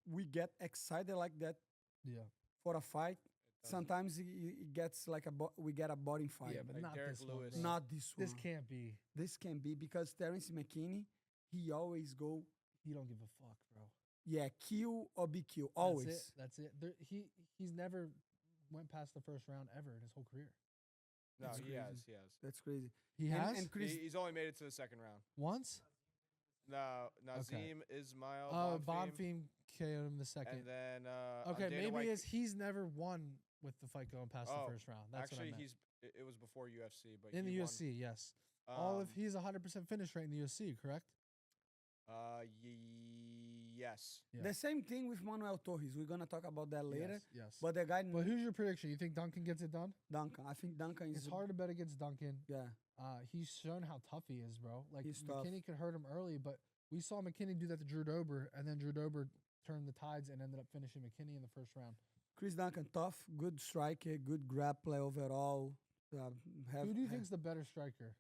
we get excited like that
Yeah.
for a fight,
doesn't.
sometimes it gets like we get a boring fight.
Yeah, but
Like
not
Derek
this one,
Lewis.
bro.
Not this one.
This can't be.
This can be because Terrence McKinney, he always go,
He don't give a fuck, bro.
yeah, kill or be killed. Always.
That's it. He's never went past the first round ever in his whole career.
No,
That's
he
crazy.
has. He has.
That's crazy.
He
And-
has
and Chris,
He's only made it to the second round.
once.
No, Nazim Ismail.
Oh,
Bonfim,
Bonfim KO'd him the second.
And then
Okay,
Dana
maybe
White,
he's never won with the fight going past
Oh,
the first round. That's
actually
what I meant.
it was before UFC, but
In the
he won.
UFC, yes.
Um,
He's 100% finish rate in the UFC, correct?
Yes.
Yeah.
the same thing with Manuel Torres. We're gonna talk about that later.
Yes.
But the guy,
But who's your prediction? You think Duncan gets it done?
Duncan, I think Duncan is
It's hard to bet against Duncan.
Yeah,
He's shown how tough he is, bro. Like
He's tough.
McKinney could hurt him early, but we saw McKinney do that to Drew Dober, and then Drew Dober turned the tides and ended up finishing McKinney in the first round.
Chris Duncan, tough, good striker, good grappler overall.
Who do you think's the better striker?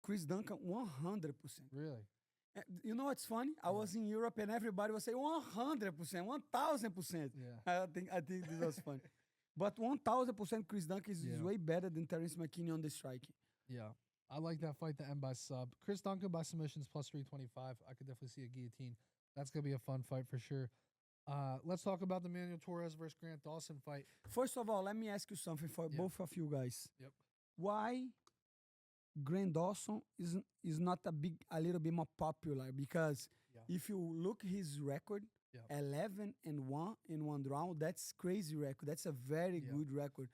Chris Duncan? 100%.
Really?
You know what's funny? I was in Europe and everybody was saying 100%, 1000%.
Yeah.
I think this was funny. But 1000% Chris Duncan is
Yeah.
way better than Terrence McKinney on the striking.
Yeah. I like that fight to end by sub. Chris Duncan by submissions plus 325. I could definitely see a guillotine. That's going to be a fun fight for sure. Let's talk about the Manuel Torres versus Grant Dawson fight.
First of all, let me ask you something for
Yeah.
both of you guys.
Yep.
Why Grant Dawson is not a little bit more popular? Because
Yeah.
if you look his record,
Yep.
11-1 in one round, that's crazy record. That's a very
Yeah.
good record.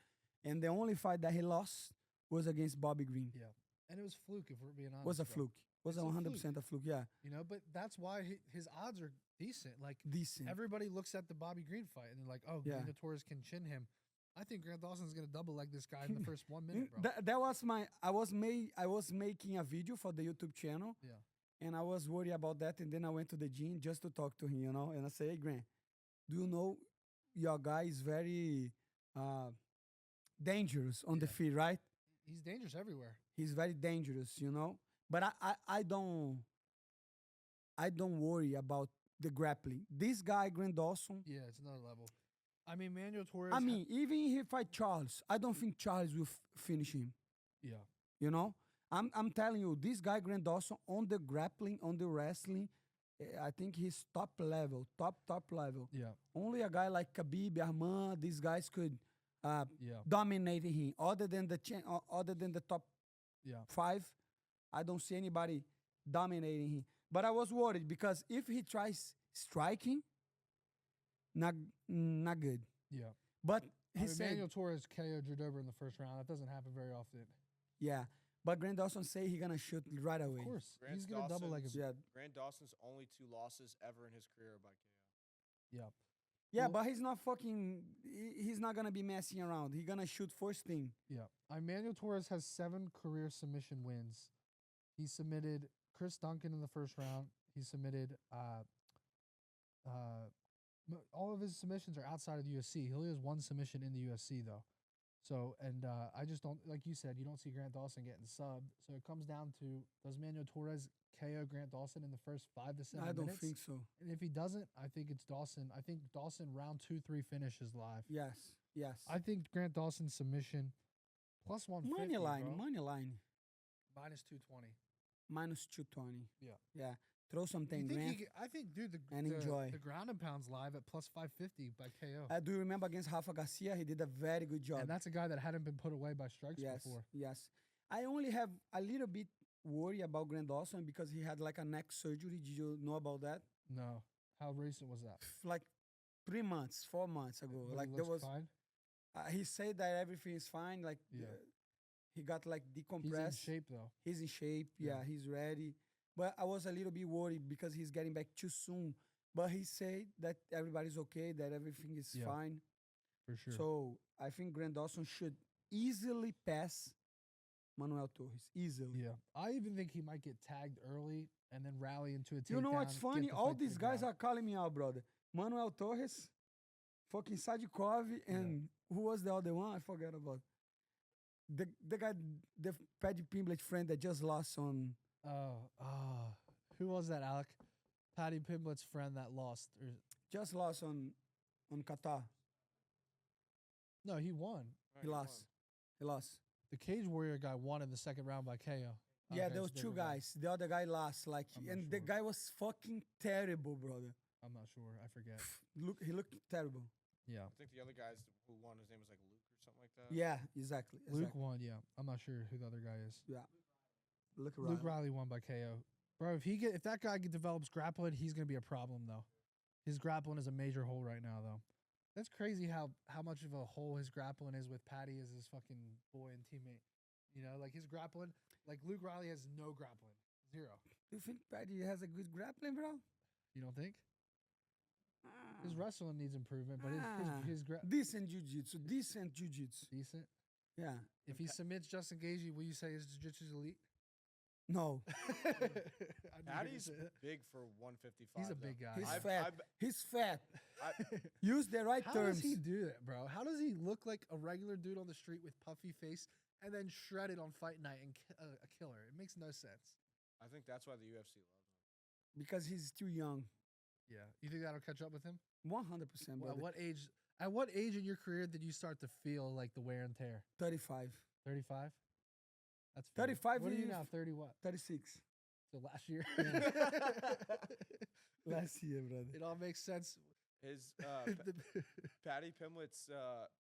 And the only fight that he lost was against Bobby Green.
Yeah. And it was fluke, if we're being honest.
Was a
bro.
fluke. Was
It's
a
a
100% a fluke. Yeah,
You know, but that's why his odds are decent. Like,
decent.
everybody looks at the Bobby Green fight and they're like, oh,
Yeah.
Manuel Torres can chin him. I think Grant Dawson's going to double leg this guy in the first 1 minute, bro.
That was my. I was making a video for the YouTube channel.
Yeah.
And I was worried about that, and then I went to the gym just to talk to him, and I say, hey, Grant, do you know your guy is very dangerous on the
Yeah.
field, right?
He's dangerous everywhere.
He's very dangerous. But I don't worry about the grappling. This guy, Grant Dawson,
Yeah, it's another level. I mean, Manuel Torres.
I mean, even if he fight Charles, I don't think Charles will finish him.
yeah.
I'm telling you, this guy Grant Dawson on the grappling, on the wrestling, I think he's top level.
Yeah.
Only a guy like Khabib, Arman, these guys could
Yeah.
dominate him. Other than the top
Yeah.
5, I don't see anybody dominating him. But I was worried because if he tries striking, not good.
Yeah.
But
I
he
mean,
said,
Manuel Torres KO Drew Dober in the first round. That doesn't happen very often.
yeah. But Grant Dawson say he gonna shoot right away.
Of course.
Grant
He's going to double leg him.
Dawson's-
Yeah.
Grant Dawson's only 2 losses ever in his career by KO.
Yeah.
Yeah,
Well-
but he's not he's not gonna be messing around. He's gonna shoot first thing.
Yeah. Manuel Torres has 7 career submission wins. He submitted Chris Duncan in the first round. He submitted all of his submissions are outside of the UFC. He only has 1 submission in the UFC though. So, and I just don't, like you said, you don't see Grant Dawson getting subbed. So it comes down to, does Manuel Torres KO Grant Dawson in the first 5 to 7
I don't
minutes?
think so.
And if he doesn't, I think it's Dawson. I think Dawson round 2-3 finishes live.
Yes, yes.
I think Grant Dawson submission plus 150.
Money line,
bro.
money line.
Minus 220.
Minus 220.
Yeah.
Yeah. Throw some
You
10
think
grand.
I think, dude,
And enjoy.
the ground and pounds live at plus 550 by KO.
Do you remember against Rafa Garcia? He did a very good job.
And that's a guy that hadn't been put away by strikes
Yes,
before.
yes. I only have a little bit worry about Grant Dawson because he had like a neck surgery. Did you know about that?
No. How recent was that?
Like 3 months, 4 months ago.
But he
Like there
looks
was.
fine?
He said that everything is fine. Like
Yeah.
he got like
He's
decompressed.
in shape though.
He's in shape.
Yeah.
Yeah, he's ready. But I was a little bit worried because he's getting back too soon. But he said that everybody's okay, that everything is
Yeah.
fine.
For sure.
So I think Grant Dawson should easily pass Manuel Torres. Easily.
yeah. I even think he might get tagged early and then rally into a takedown.
You know what's
get
funny?
the
All
fight to
these
the
guys
ground.
are calling me out, brother. Manuel Torres, fucking Sadikov, and who was the other one? I forgot about. The guy, the Paddy Pimblet friend that just lost on.
Who was that, Alec? Paddy Pimblett's friend that lost.
Just lost on Qatar.
No, he won.
Right,
He lost. He lost.
The Cage Warrior guy won in the second round by KO.
Yeah,
Okay,
there
it's
was
a
two
different guy.
guys. The other guy lost. Like,
I'm not
and the
sure.
guy was fucking terrible, brother.
I'm not sure. I forget.
He looked terrible.
Yeah.
I think the other guys who won, his name was like Luke or something like that.
Yeah, exactly.
Luke won, yeah. I'm not sure who the other guy is.
Yeah. Look around.
Luke Riley won by KO. Bro, if that guy develops grappling, he's gonna be a problem though. His grappling is a major hole right now though. That's crazy how much of a hole his grappling is with Paddy as his fucking boy and teammate. You know, like his grappling, like Luke Riley has no grappling. Zero.
You think Paddy has a good grappling, bro?
You don't think? His wrestling needs improvement, but his
Decent jiu-jitsu. Decent jiu-jitsu.
decent.
Yeah.
If he submits Justin Gaethje, will you say his jiu-jitsu's elite?
No.
Paddy's big for 155.
He's a
though.
big guy.
He's
I've-
fat.
I've-
He's fat.
I-
Use the right
How
terms.
does he do that, bro? How does he look like a regular dude on the street with puffy face and then shredded on fight night and a killer? It makes no sense.
I think that's why the UFC loves him.
Because he's still young.
Yeah. You think that'll catch up with him?
100%,
Well,
brother.
at what age in your career did you start to feel like the wear and tear?
35.
35? That's fair.
35
What are you
is-
now? 30 what?
36.
So last year.
Last year, brother.
It all makes sense.
His
The-
Paddy Pimblett's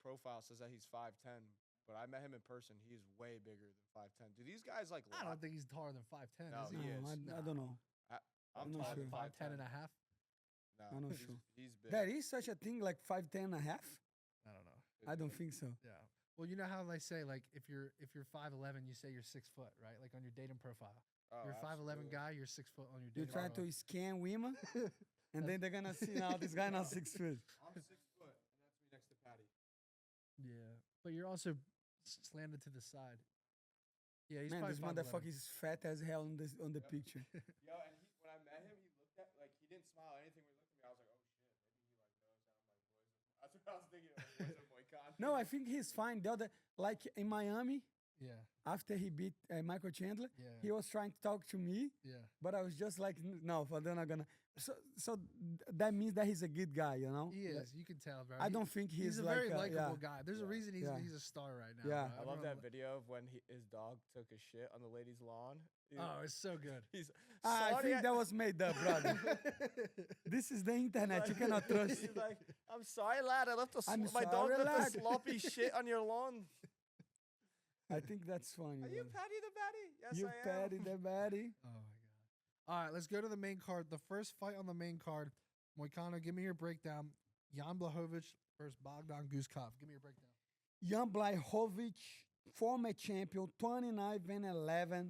profile says that he's 5'10", but I met him in person. He's way bigger than 5'10". Do these guys like?
I don't think he's taller than 5'10".
No,
is
he
he?
is.
I don't know.
I'm
I'm not
taller
sure.
than
5'10" and a half?
No,
I'm not
he's,
sure.
He's big.
There is such a thing like 5'10" and a half?
I don't know.
I don't think so.
Yeah. Well, you know how they say like if you're 5'11", you say you're 6 foot, right? Like on your dating profile.
Oh,
You're a 5'11"
absolutely.
guy, you're 6 foot on your
You're
dating
trying
profile.
to scam women, and then they're gonna see now this guy now 6 foot.
I'm 6 foot, and that's me next to Paddy.
Yeah, but you're also slanted to the side. Yeah, he's
Man,
probably
this
5'11".
motherfucker is fat as hell on the picture.
Yo, and when I met him, he looked at he didn't smile or anything. When he looked at me, I was like, oh shit, maybe he knows that I'm like boys. That's what I was thinking. Boys of Moicano.
No, I think he's fine. The other, like in Miami,
Yeah,
after he beat Michael Chandler,
yeah,
he was trying to talk to me,
yeah.
but I was just like, no, but they're not gonna. So that means that he's a good guy, you know.
He
Like,
is. You can tell, bro.
I don't think
He's
he's
a
like
very likable
yeah.
guy. There's a
Yeah.
reason he's
Yeah.
he's a star right now.
Yeah.
bro.
I love
Everyone
that video of when his dog took a shit on the lady's lawn.
Oh, it's so good.
He's
I
sorry,
think that was made up, brother. This is the internet. You cannot trust.
He's like, I'm sorry, lad. I left
I'm
my dog
sorry,
left
lad."
a sloppy shit on your lawn.
I think that's funny.
Are you
brother.
Paddy the Baddy? Yes,
You
I am.
patty the baddie.
Oh my god. All right, let's go to the main card. The first fight on the main card, Moicano, give me your breakdown. Jan Blachowicz versus Bogdan Guskov. Give me your breakdown.
Jan Blachowicz, former champion, 29-11.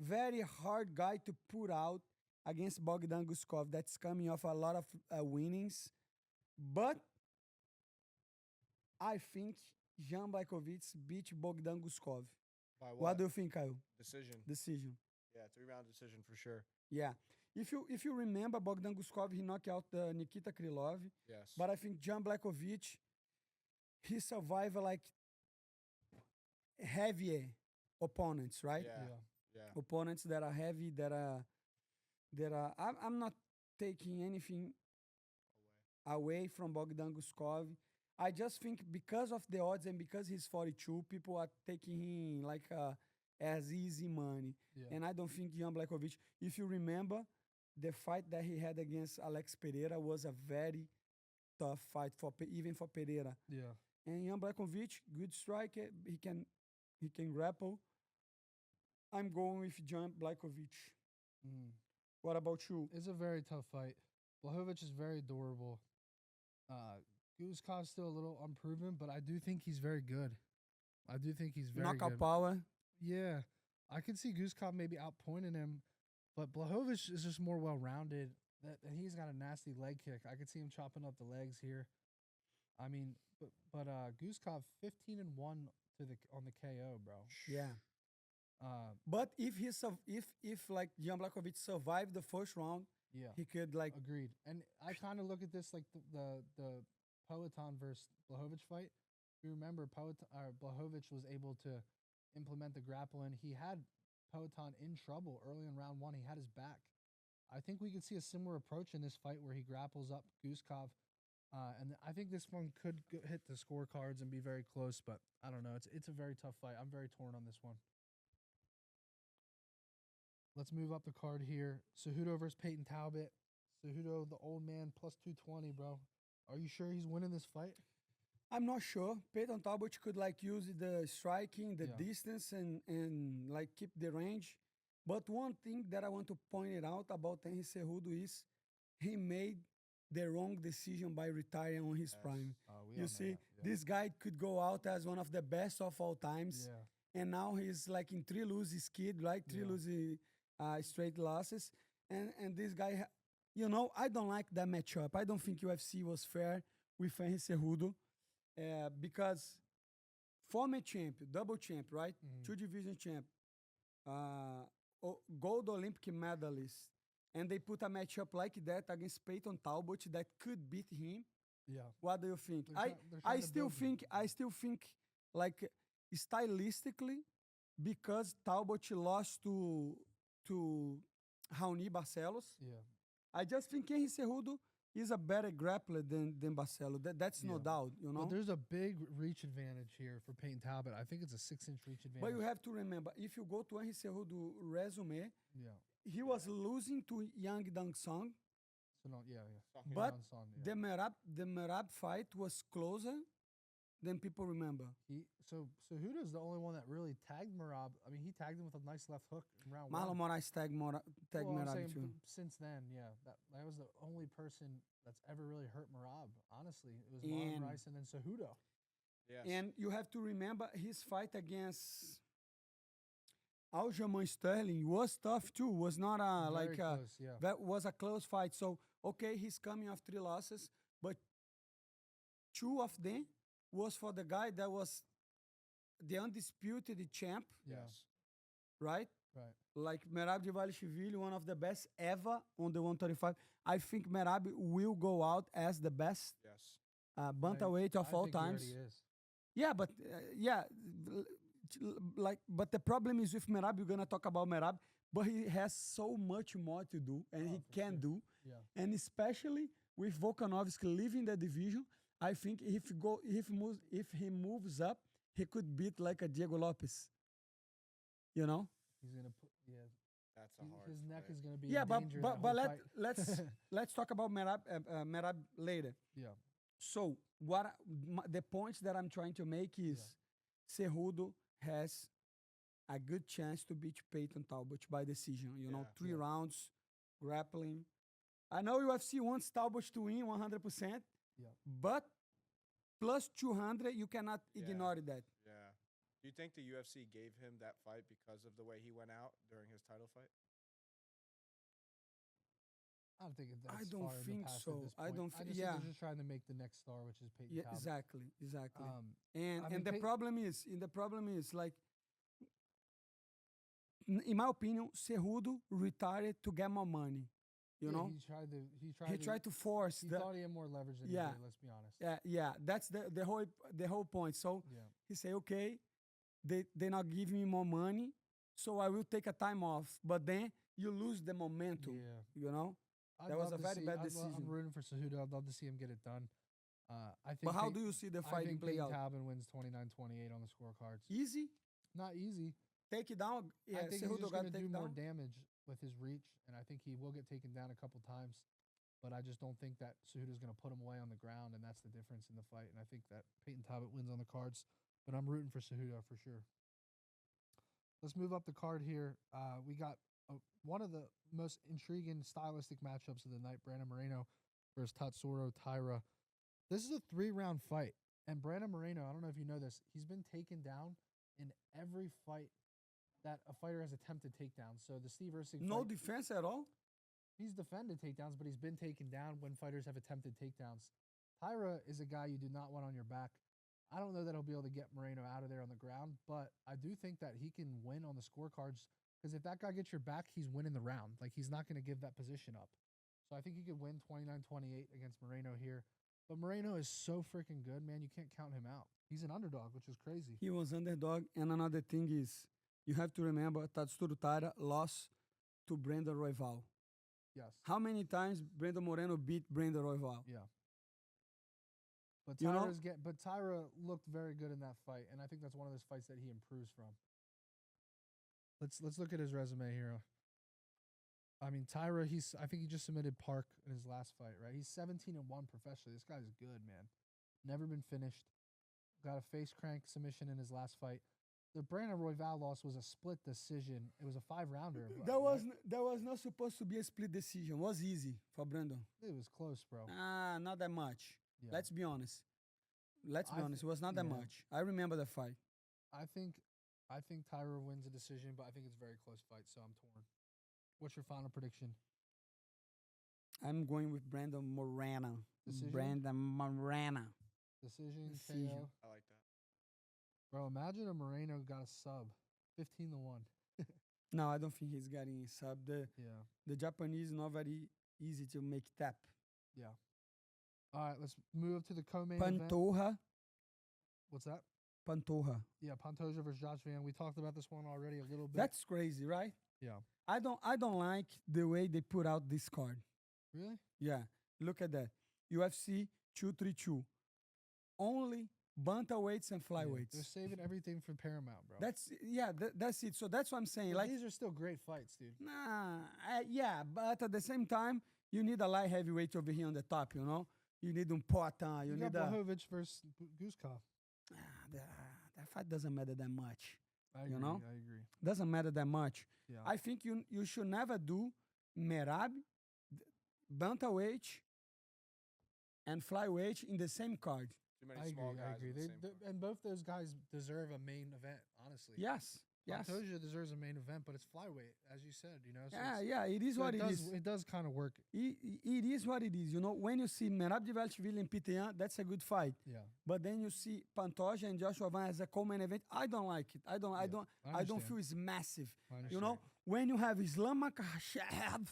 Very hard guy to put out against Bogdan Guskov. That's coming off a lot of winnings. But I think Jan Blachowicz beat Bogdan Guskov.
By
What do you think, Kyle?
Decision.
Decision.
Yeah, 3-round decision for sure.
Yeah. If you remember, Bogdan Guskov, he knocked out Nikita Krylov.
Yes.
But I think Jan Blachowicz, he survived like heavier opponents, right?
Yeah.
Opponents that are heavy, that are I'm not taking anything away from Bogdan Guskov. I just think because of the odds and because he's 42, people are taking him like as easy money.
Yeah.
And I don't think Jan Blachowicz, if you remember, the fight that he had against Alex Pereira was a very tough fight even for Pereira.
Yeah.
And Jan Blachowicz, good striker, he can grapple. I'm going with Jan Blachowicz.
Mm.
What about you?
It's a very tough fight. Blachowicz is very durable. Guzkov's still a little unproven, but I do think he's very good. I do think he's very
Knockout
good.
power.
Yeah. I could see Guzkov maybe outpointing him, but Blachowicz is just more well-rounded. And he's got a nasty leg kick. I could see him chopping up the legs here. I mean, but Guzkov 15-1 on the KO, bro.
Yeah.
But
But if like Jan Blachowicz survived the first round,
yeah,
he could like
agreed. And I kind of look at this like the Peloton versus Blachowicz fight. If you remember, Blachowicz was able to implement the grappling. He had Peloton in trouble early in round one. He had his back. I think we could see a similar approach in this fight where he grapples up Guzkov. And I think this one could hit the scorecards and be very close, but I don't know. It's a very tough fight. I'm very torn on this one. Let's move up the card here. Cejudo versus Peyton Talbot. Cejudo, the old man, plus 220, bro. Are you sure he's winning this fight?
I'm not sure. Peyton Talbot could like use the striking, the
Yeah.
distance, and like keep the range. But one thing that I want to point it out about Henry Cejudo is he made the wrong decision by retiring on his
Yes.
prime.
We
You
all know
see,
that, yeah.
this guy could go out as one of the best of all times.
Yeah.
And now he's like in 3 losing skid, right? 3
Yeah.
losing straight losses. And this guy, you know, I don't like that matchup. I don't think UFC was fair with Henry Cejudo because former champ, double champ, right?
Mhm.
2 division champ, gold Olympic medalist, and they put a matchup like that against Peyton Talbot that could beat him.
Yeah.
What do you think?
They're trying to build him.
I still think like stylistically, because Talbot lost to Raoni Barcelos.
Yeah.
I just think Henry Cejudo is a better grappler than Barcelos. That's no
Yeah.
doubt, you know.
But there's a big reach advantage here for Peyton Talbot. I think it's a 6-inch reach advantage.
But you have to remember, if you go to Henry Cejudo resume,
Yeah.
he was losing to Yang Dang Song.
So no, yeah.
Fucking
But
Round son, yeah.
the Merab fight was closer than people remember.
So Cejudo's the only one that really tagged Merab. I mean, he tagged him with a nice left hook in round
Marlon
one.
Moraes tagged
Well, I'm
Merab
saying
too.
since then, yeah, that was the only person that's ever really hurt Merab. Honestly, it was
And-
Marlon Rice and then Cejudo.
Yes.
And you have to remember his fight against Aljamain Sterling was tough too. Was not a
Very close, yeah.
that was a close fight. So okay, he's coming off 3 losses, but 2 of them was for the guy that was the undisputed champ,
Yes.
right?
Right.
Like Merab Dvalishvili, one of the best ever on the 135. I think Merab will go out as the best
Yes.
bantamweight of
I
all
think he already
times.
is.
Yeah, but but the problem is with Merab. You're gonna talk about Merab, but he has so much more to do, and he
for
can
sure.
do.
Yeah.
And especially with Volkanovski leaving the division, I think if he moves up, he could beat like a Diego Lopez. You know?
He's gonna put
That's a hard
his neck
fight.
is gonna be
Yeah,
in
but
danger in
but
that
but
whole
let's
fight.
let's talk about Merab later.
Yeah.
So the points that I'm trying to make is Cejudo has a good chance to beat Peyton Talbot by decision. You know,
Yeah.
3 rounds, grappling. I know UFC wants Talbot to win 100%,
Yeah.
but plus 200, you cannot
Yeah.
ignore that.
Yeah. Do you think the UFC gave him that fight because of the way he went out during his title fight?
I don't think that's
I don't
far in the
think
past
so.
At this
I
point.
don't
I
thi-
just
yeah.
think they're just trying to make the next star, which is Peyton
Yeah,
Talbot.
exactly.
I mean,
And the
Pey-
problem is like, in my opinion, Cejudo retired to get more money. You know,
he tried to
force
he
the
thought he had more leverage than
Yeah.
he did, let's be honest.
yeah. That's the whole point. So
Yeah.
he say, okay, they not give me more money, so I will take a time off. But then you lose the momentum.
Yeah.
You know.
I'd
That was
love
a
to
very
see-
bad
I'm
decision.
rooting for Cejudo. I'd love to see him get it done. I think.
But how
Pey-
do you see the
I
fight
think
play
Peyton
out?
Talbot wins 29-28 on the scorecards.
Easy.
Not easy.
Take it down. Yeah,
I think he's
Cejudo
just
got
going
to
to do
take
more
down.
damage with his reach, and I think he will get taken down a couple times. But I just don't think that Cejudo's going to put him away on the ground, and that's the difference in the fight. And I think that Peyton Talbot wins on the cards, but I'm rooting for Cejudo for sure. Let's move up the card here. We got one of the most intriguing stylistic matchups of the night: Brandon Moreno versus Tatsuro Taira. This is a 3-round fight, and Brandon Moreno, I don't know if you know this, he's been taken down in every fight that a fighter has attempted takedowns. So the Steve Usyk
No
fight,
defense at all.
he's defended takedowns, but he's been taken down when fighters have attempted takedowns. Taira is a guy you do not want on your back. I don't know that he'll be able to get Moreno out of there on the ground, but I do think that he can win on the scorecards because if that guy gets your back, he's winning the round. Like, he's not going to give that position up. So I think he could win 29-28 against Moreno here. But Moreno is so freaking good, man. You can't count him out. He's an underdog, which is crazy.
He was underdog, and another thing is you have to remember Tatsuro Taira lost to Brandon Royval.
Yes.
How many times Brandon Moreno beat Brandon Royval?
Yeah. But
You know-
Taira looked very good in that fight, and I think that's one of those fights that he improves from. Let's look at his resume here. I mean, Taira, I think he just submitted Park in his last fight, right? He's 17-1 professionally. This guy's good, man. Never been finished. Got a face crank submission in his last fight. The Brandon Royval loss was a split decision. It was a 5-rounder.
That was not supposed to be a split decision. It was easy for Brandon.
It was close, bro.
Not that much.
Yeah.
Let's be honest. Let's be
I
honest. It
thi-
was not that
yeah.
much. I remember the fight.
I think Taira wins a decision, but I think it's a very close fight, so I'm torn. What's your final prediction?
I'm going with Brandon Moreno.
Decision?
Brandon Moreno.
Decision,
Decision.
KO.
I like that.
Bro, imagine a Moreno got a sub. 15-1.
No, I don't think he's getting a sub.
Yeah.
The Japanese not very easy to make tap.
Yeah. All right, let's move up to the co-main event.
Pantoja.
What's that?
Pantoja.
Yeah, Pantoja versus Josh Van. We talked about this one already a little bit.
That's crazy, right?
Yeah.
I don't like the way they put out this card.
Really?
Yeah. Look at that. UFC 232. Only bantamweights and
Yeah,
flyweights.
they're saving everything for Paramount, bro.
That's it. So that's what I'm saying.
But
Like,
these are still great fights, dude.
yeah, but at the same time, you need a light heavyweight over here on the top, you know? You need Poatan. You
You
need
got
a...
Blachowicz versus Guzkov.
That fight doesn't matter that much.
I
You
agree.
know?
I agree.
Doesn't matter that much.
Yeah.
I think you should never do Merab, bantamweight, and flyweight in the same card.
Too many
I
small
agree.
guys.
I agree.
in the same card.
And both those guys deserve a main event, honestly.
Yes. Yes.
Pantoja deserves a main event, but it's flyweight, as you said, you know. So
Yeah,
it's-
yeah. It is
so
what it is.
It does kind of work.
It is what it is. You know, when you see Merab Dvalishvili and Peter, that's a good fight.
Yeah.
But then you see Pantoja and Joshua Van as a co-main event. I don't like it. I don't
understand.
feel it's massive.
I
You know,
understand.
when you have Islam Makhachev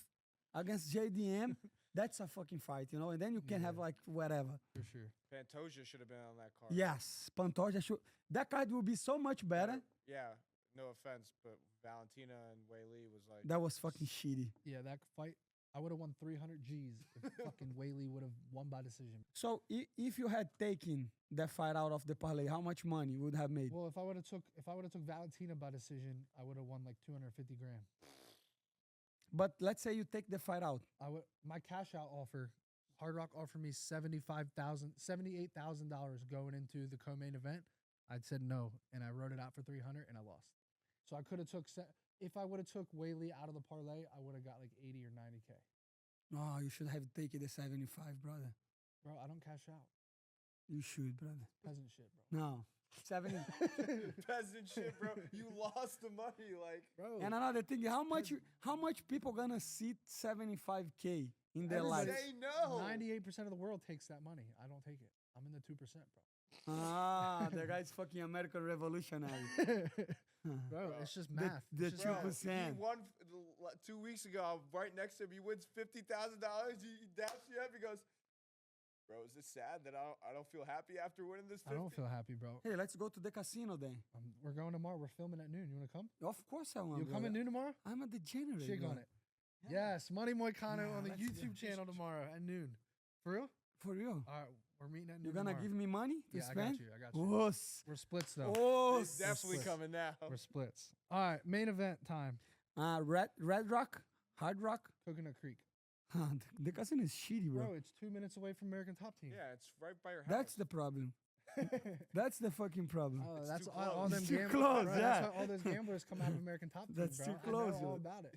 against JDM, that's a fucking fight, you know. And then you can have
Yeah.
like whatever.
For sure.
Pantoja should have been on that card.
Yes, Pantoja should. That card will be so much better.
Yeah. No offense, but Valentina and Wei Li was like.
That was fucking shitty.
Yeah, that fight, I would have won 300 G's if fucking Whaley would have won by decision.
So if you had taken that fight out of the parlay, how much money you would have made?
Well, if I would have took Valentina by decision, I would have won like 250 grand.
But let's say you take the fight out.
My cash out offer, Hard Rock offered me $78,000 going into the co-main event. I said no, and I wrote it out for 300, and I lost. So I could have if I would have took Whaley out of the parlay, I would have got like 80 or 90K.
Oh, you should have taken the 75, brother.
Bro, I don't cash out.
You should, brother.
Peasant shit, bro.
No. 70.
Peasant shit, bro. You lost the money, like.
Bro,
And another thing, how much people gonna see 75K in their
Everybody-
lives?
Say no.
98% of the world takes that money. I don't take it. I'm in the 2%, bro.
The guy's fucking American revolutionary.
Bro, it's just math.
the
It's just
two
math.
percent.
He won 2 weeks ago. I'm right next to him. He wins $50,000. He daps you up. He goes, Bro, is this sad that I don't feel happy after winning this 50?
I don't feel happy, bro.
Hey, let's go to the casino then.
We're going tomorrow. We're filming at noon. You want to come?
Of course I want.
You come at noon tomorrow?
I'm a degenerate.
Shake on
bro.
it. Yes, Money Moicano
Yeah,
on the
let's
YouTube
do-
channel tomorrow at noon. For real?
For real.
All right, we're meeting at noon.
You're gonna
tomorrow.
give me money to
Yeah,
spend?
I got you.
Wuss.
We're splits though.
Oh,
It's definitely
split.
coming now.
We're splits. All right, main event time.
Red Rock, Hard Rock.
Coconut Creek.
The casino is shitty, bro.
Bro, it's 2 minutes away from American Top Team.
Yeah, it's right by your house.
That's the problem. That's the fucking problem.
Oh,
It's
that's
too
all
close.
them
It's too
gamblers.
close,
That's
yeah.
why all those gamblers come out of American Top Team.
That's
bro.
too
I know
close,
all
bro.
about it.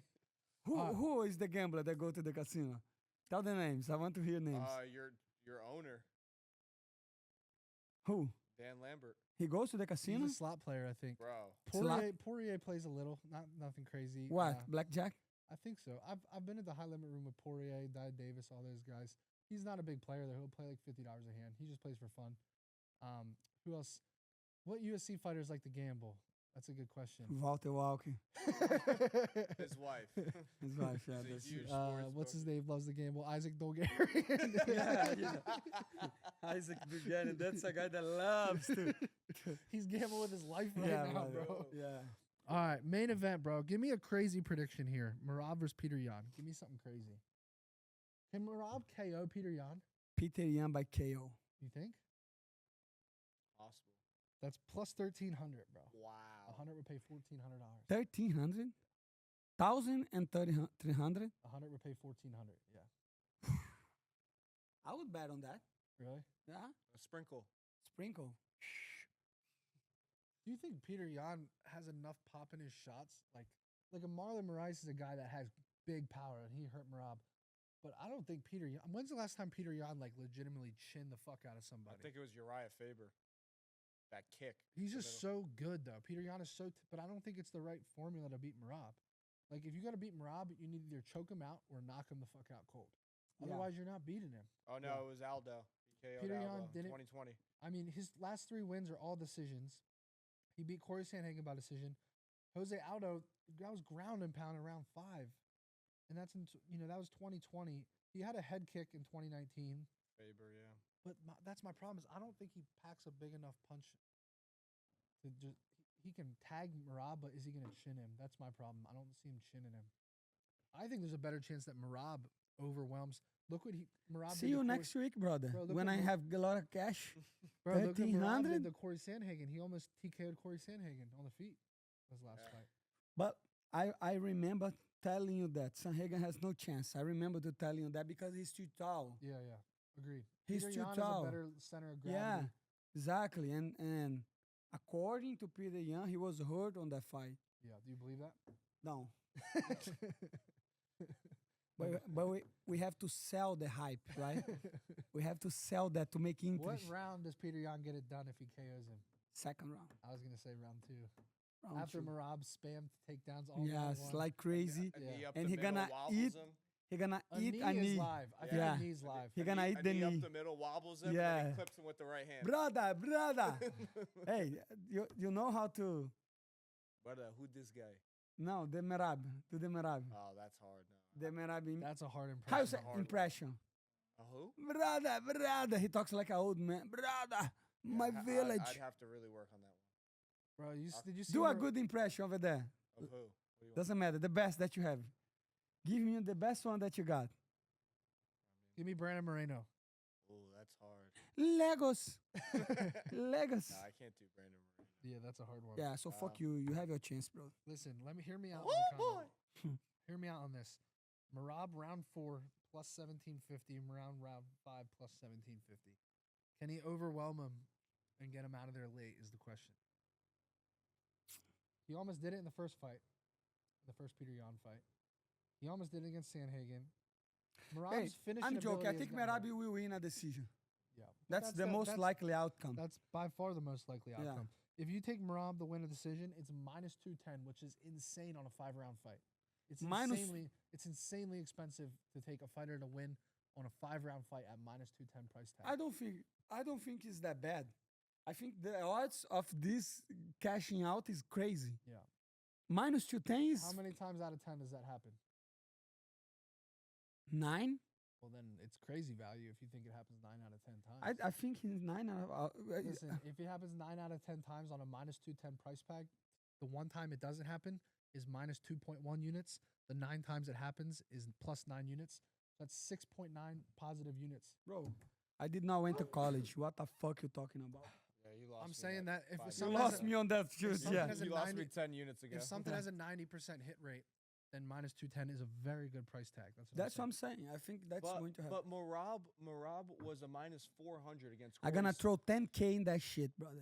Who is the gambler that go to the casino? Tell the names. I want to hear names.
Your owner,
Who?
Dan Lambert.
He goes to the casino?
He's a slot player, I think.
Bro.
Slot?
Poirier plays a little, nothing crazy.
What? Blackjack?
I think so. I've been at the high limit room with Poirier, Di Davis, all those guys. He's not a big player though. He'll play like $50 a hand. He just plays for fun. Who else? What UFC fighters like to gamble? That's a good question.
Walter Walker.
His wife.
His wife, yeah.
He's a
that's-
huge
What's his
sports
name? Loves to gamble. Isaac Dolgarian.
Isaac Buchanan, that's a guy that loves to.
He's gambling with his life right now,
brother.
bro.
Yeah.
All right, main event, bro. Give me a crazy prediction here. Merab versus Peter Yan. Give me something crazy. Can Merab KO Peter Yan?
Peter Yan by KO.
You think?
Possible.
That's plus 1,300, bro.
Wow.
100 would pay $1,400.
1,300? 1,000 and 300?
100 would pay 1,400. Yeah.
I would bet on that.
Really?
Yeah.
A sprinkle.
Sprinkle.
Do you think Peter Yan has enough pop in his shots? Like a Marlon Moraes is a guy that has big power and he hurt Merab. But I don't think Peter Yan. When's the last time Peter Yan like legitimately chinned the fuck out of somebody?
I think it was Uriah Faber. That kick.
He's
in the
just
middle.
so good though. Peter Yan is so, but I don't think it's the right formula to beat Merab. Like if you got to beat Merab, you need to either choke him out or knock him the fuck out cold.
Yeah.
Otherwise, you're not beating him.
Oh no, it was Aldo. He KO'd
Peter
Aldo
Yan didn't-
2020.
I mean, his last 3 wins are all decisions. He beat Corey Sandhagen by decision. Jose Aldo, that was ground and pound in round 5, and that's that was 2020. He had a head kick in 2019,
Faber, yeah.
but that's my problem. Is I don't think he packs a big enough punch to just. He can tag Merab, but is he going to chin him? That's my problem. I don't see him chinning him. I think there's a better chance that Merab overwhelms. Look what Merab
See
did to
you
Corey-
next week, brother.
Bro, look
When
at
I
Mer-
have a lot of cash.
Bro, look at Merab
1,300?
did to Corey Sandhagen. He almost TKO'd Corey Sandhagen on the feet. His last
Yeah.
fight.
But I remember telling you that Sanhagen has no chance. I remember to telling you that because he's too tall.
Yeah, yeah, agreed.
He's
Peter
too
Yan
tall.
Is a better center of
Yeah,
gravity.
exactly. And according to Peter Yan, he was hurt on that fight.
Yeah, do you believe that?
No. But we have to sell the hype, right? We have to sell that to make
What
interest.
round does Peter Yan get it done if he KOs him?
Second round.
I was gonna say round 2.
Round
After
two.
Merab spammed takedowns all
Yes,
round 1.
like crazy.
A
Yeah.
knee up
And
the
he
middle
gonna
wobbles
eat
him.
He gonna
a
eat
knee
a
is
knee.
live. I think
Yeah.
a knee's live.
He
A
gonna
knee-
eat
a
the
knee
knee.
up the middle, wobbles him, and then
Yeah.
he clips him with the right hand.
Brother. Hey, you know how to
Brother, who this guy?
no the Merab. Do the Merab.
Oh, that's hard. No.
The Merab.
That's a hard impression.
How you say
a hard one.
impression?
Who?
Brother. He talks like an old man. Brother, my
Yeah,
village.
I'd have to really work on that one.
Bro, did you see
Do a
Mer-
good impression over there.
Of who? What do you want?
Doesn't matter. The best that you have. Give me the best one that you got.
Give me Brandon Moreno.
Oh, that's hard.
Legos. Legos.
No, I can't do Brandon Moreno.
Yeah, that's a hard one.
Yeah, so fuck you. You have your chance, bro.
Listen, hear me out.
Oh,
Moicano.
boy.
Hear me out on this. Merab round 4 plus 1750. Round 5 plus 1750. Can he overwhelm him and get him out of there late? Is the question. He almost did it in the first fight, the first Peter Yan fight. He almost did it against Sandhagen. Merab's finishing
I'm joking. I
ability
think
has gotten
Merab will win a decision.
better. Yeah, but
That's the most likely outcome.
That's by far the most likely
Yeah.
outcome. If you take Merab to win a decision, it's minus 210, which is insane on a 5-round fight. It's
Minus-
insanely expensive to take a fighter to win on a 5-round fight at minus 210 price tag.
I don't think it's that bad. I think the odds of this cashing out is crazy.
Yeah.
Minus 210 is
How many times out of 10 does that happen?
9.
Well, well, then it's crazy value if you think it happens 9 out of 10 times.
I think he's 9 out of.
Listen, if it happens 9 out of 10 times on a minus 210 price tag, the one time it doesn't happen is minus 2.1 units. The 9 times it happens is plus 9 units. That's 6.9 positive units.
Bro, I did not went to college. What the fuck you talking about?
Yeah, you lost
I'm
me
saying
like
that if
5
You
something
minutes
has
lost
a-
me on that
if
shoes.
something
Yeah.
has a
You lost
90
me 10 units ago.
if something has a 90% hit rate, then minus 210 is a very good price tag.
That's what
I'm
I'm saying. I think that's going to happen.
But Merab was a minus 400 against.
I'm gonna
Corey's.
throw 10K in that shit, brother.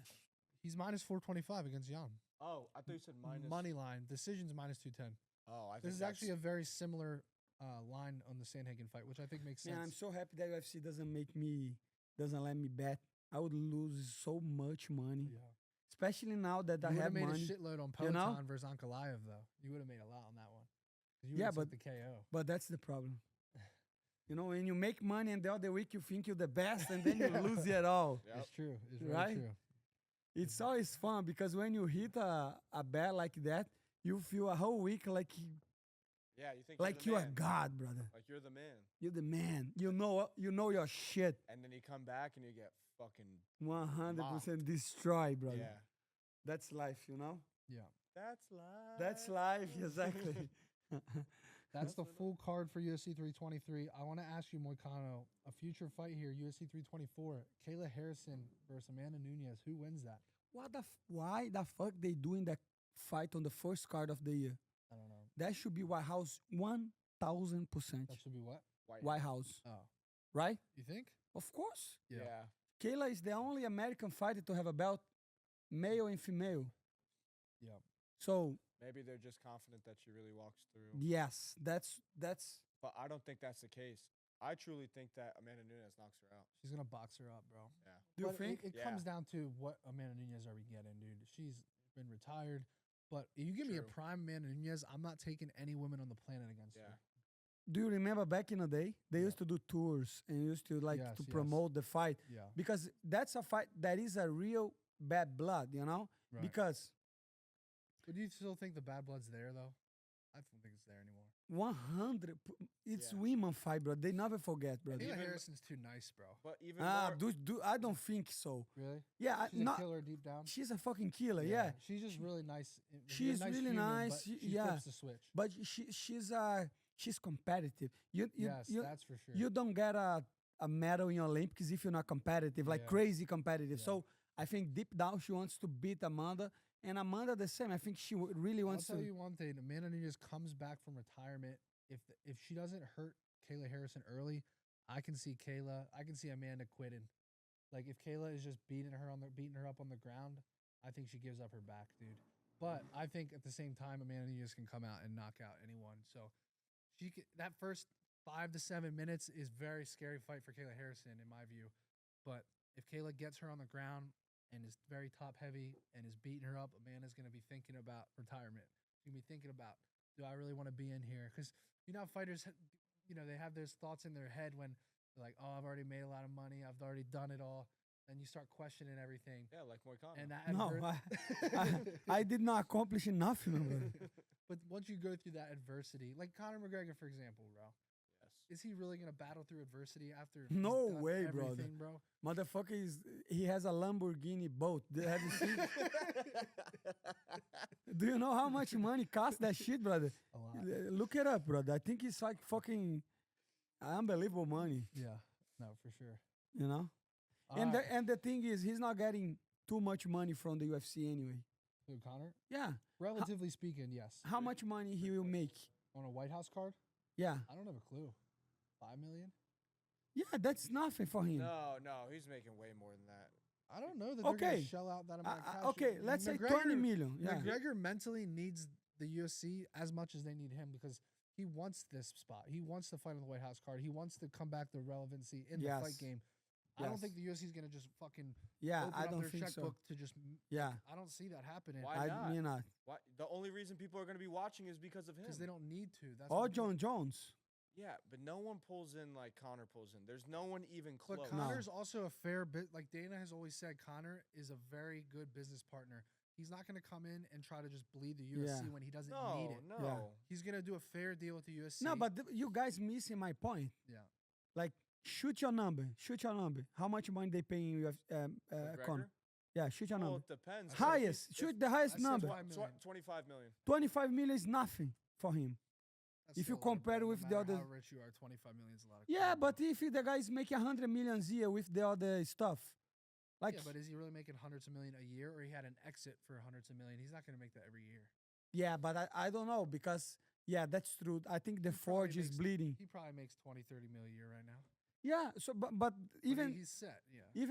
He's minus 425 against Jan.
Oh, I thought you said minus.
Money line. Decision's minus 210.
Oh, I think
This is
that's-
actually a very similar line on the Sandhagen fight, which I think makes sense.
Man, I'm so happy that UFC doesn't let me bet. I would lose so much money,
yeah.
especially now that
You
I
would
have
have made
money.
a shitload on
you
Peloton
know?
versus Ankalaev, though. You would have made a lot on that one. 'Cause You
Yeah,
would've took
but-
the KO.
But that's the problem. You know, when you make money and the other week you think you're the best and then you lose it at all.
Yep.
It's true. It's very
Right?
true.
It's always fun because when you hit a bet like that, you feel a whole week like
Yeah, you think
like
you're
you're
the
a
man.
god, brother.
Like you're the man,
You're the man. You know your shit.
and then you come back and you get fucking
100% destroy, brother.
yeah.
That's life, you know?
Yeah.
That's life.
That's life, exactly.
That's the full card for UFC 323. I want to ask you, Moicano, a future fight here, UFC 324. Kayla Harrison versus Amanda Nunes. Who wins that?
Why the fuck they doing that fight on the first card of the year?
I don't know.
That should be White House 1000%.
That should be what?
White House,
Oh,
right?
you think?
Of course.
Yeah.
Kayla is the only American fighter to have a belt, male and female.
Yeah.
So
Maybe they're just confident that she really walks through.
yes, that's
But I don't think that's the case. I truly think that Amanda Nunes knocks her out.
She's gonna box her up, bro.
Yeah.
Do you
But
think?
it
Yeah.
comes down to what Amanda Nunes are we getting, dude? She's been retired, but if you give me a
True.
prime Amanda Nunes, I'm not taking any woman on the planet against
Yeah.
her.
Do you remember back in the day they
Yeah.
used to do tours and used to like
Yes,
to
yes.
promote the fight
Yeah.
because that's a fight that is a real bad blood, you know?
Right.
Because
But do you still think the bad blood's there though? I don't think it's there anymore.
100 it's
Yeah.
women fight, bro. They never forget, brother.
Kayla
even-
Harrison's too nice, bro.
But even
Ah,
more,
I don't think so.
Really?
Yeah,
She's a
not
killer deep down.
she's a fucking killer, yeah.
She's just really nice.
She's really
human,
nice,
but
she-
she
yeah.
flips the switch.
But she's competitive.
Yes, that's for sure.
You don't get a medal in Olympics if you're not competitive, like
Yeah.
crazy competitive.
Yeah.
So I think deep down she wants to beat Amanda, and Amanda the same. I think she really
I'll
wants
tell
to.
you one thing: Amanda Nunes comes back from retirement. If she doesn't hurt Kayla Harrison early, I can see Amanda quitting. Like if Kayla is just beating her up on the ground, I think she gives up her back, dude. But I think at the same time, Amanda Nunes can come out and knock out anyone. So that first 5 to 7 minutes is very scary fight for Kayla Harrison in my view. But if Kayla gets her on the ground and is very top heavy and is beating her up, Amanda's going to be thinking about retirement. She's going to be thinking about, do I really want to be in here? Because you know how fighters, they have those thoughts in their head when they're like, oh, I've already made a lot of money. I've already done it all. And you start questioning everything.
yeah, like Moicano.
And that
No, I did not accomplish nothing. Brother.
But once you go through that adversity, like Conor McGregor, for example, bro,
yes.
is he really going to battle through adversity after
No
he's done
way, brother.
everything, bro?
Motherfucker he has a Lamborghini boat. Have you seen? Do you know how much money costs that shit, brother?
A lot.
Look it up, brother. I think it's like fucking unbelievable money.
Yeah, no, for sure.
You know.
All
And
right.
the thing is, he's not getting too much money from the UFC anyway.
Who, Conor?
Yeah.
Relatively speaking, yes.
How much money he will make?
On a White House card?
Yeah.
I don't have a clue. 5 million?
Yeah, that's nothing for him.
No, he's making way more than that.
I don't know that they're going
Okay.
to shell out that amount of cash.
Okay, let's say 20 million. Yeah.
McGregor mentally needs the UFC as much as they need him because he wants this spot. He wants to fight on the White House card. He wants to come back to relevancy in the fight
Yes.
game. I don't
Yes.
think the UFC is going to just fucking
Yeah,
open
I
up
don't
their
think
checkbook
so.
to just.
Yeah.
I don't see that happening.
Why not?
Me not.
Why? The only reason people are going to be watching is because of him.
Because they don't need to. That's
Or
the thing.
John Jones.
Yeah, but no one pulls in like Conor pulls in. There's no one even close.
But Conor's also a fair bit. Like Dana has always said, Conor is a very good business partner. He's not going to come in and try to just bleed the UFC
Yeah.
when he doesn't
No,
need it.
no.
Yeah.
He's going to do a fair deal with the UFC.
No, but you guys missing my point.
yeah,
Like, shoot your number. Shoot your number. How much money they paying you, Conor?
McGregor?
Yeah, shoot your
Well,
number.
it depends.
Highest. Shoot the highest
I said
number.
25 million.
25 million is nothing for him.
That's
If you
still a lot of
compare
bread,
with
no
the
matter
other-
how rich you are, 25 million is a lot of
Yeah,
coin,
but
bro.
if the guy is making 100 million a year with the other stuff, like,
Yeah, but is he really making hundreds of million a year, or he had an exit for hundreds of million? He's not going to make that every year.
yeah, but I don't know because, yeah, that's true. I think the
He probably
forge is
makes-
bleeding.
He probably makes 20, 30 million a year right now.
Yeah, so, but
But
even,
he's set. Yeah,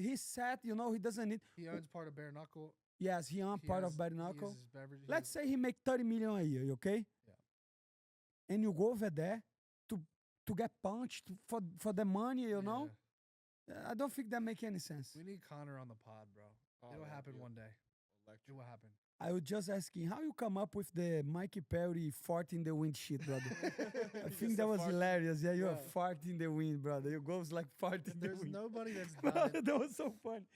he's set, you know, he doesn't need,
he owns part of Bare Knuckle.
yes, he on
He
part
has-
of Bare
he
Knuckle.
uses beverage.
Let's say he make 30 million a year, okay?
Yeah.
And you go over there to get punched for the money, you know? I don't think that make any sense.
We need Conor on the pod, bro.
Oh,
It'll
that'd
happen
be
one day. It
Electric.
will happen.
I was just asking how you come up with the Mikey Perry fart in the wind shit, brother. I
He
think
said
that was
fart.
hilarious. Yeah, you're
Yeah.
fart in the wind, brother. Your goes like fart in the
There's
wind.
nobody that's
Brother,
died.
that was so funny.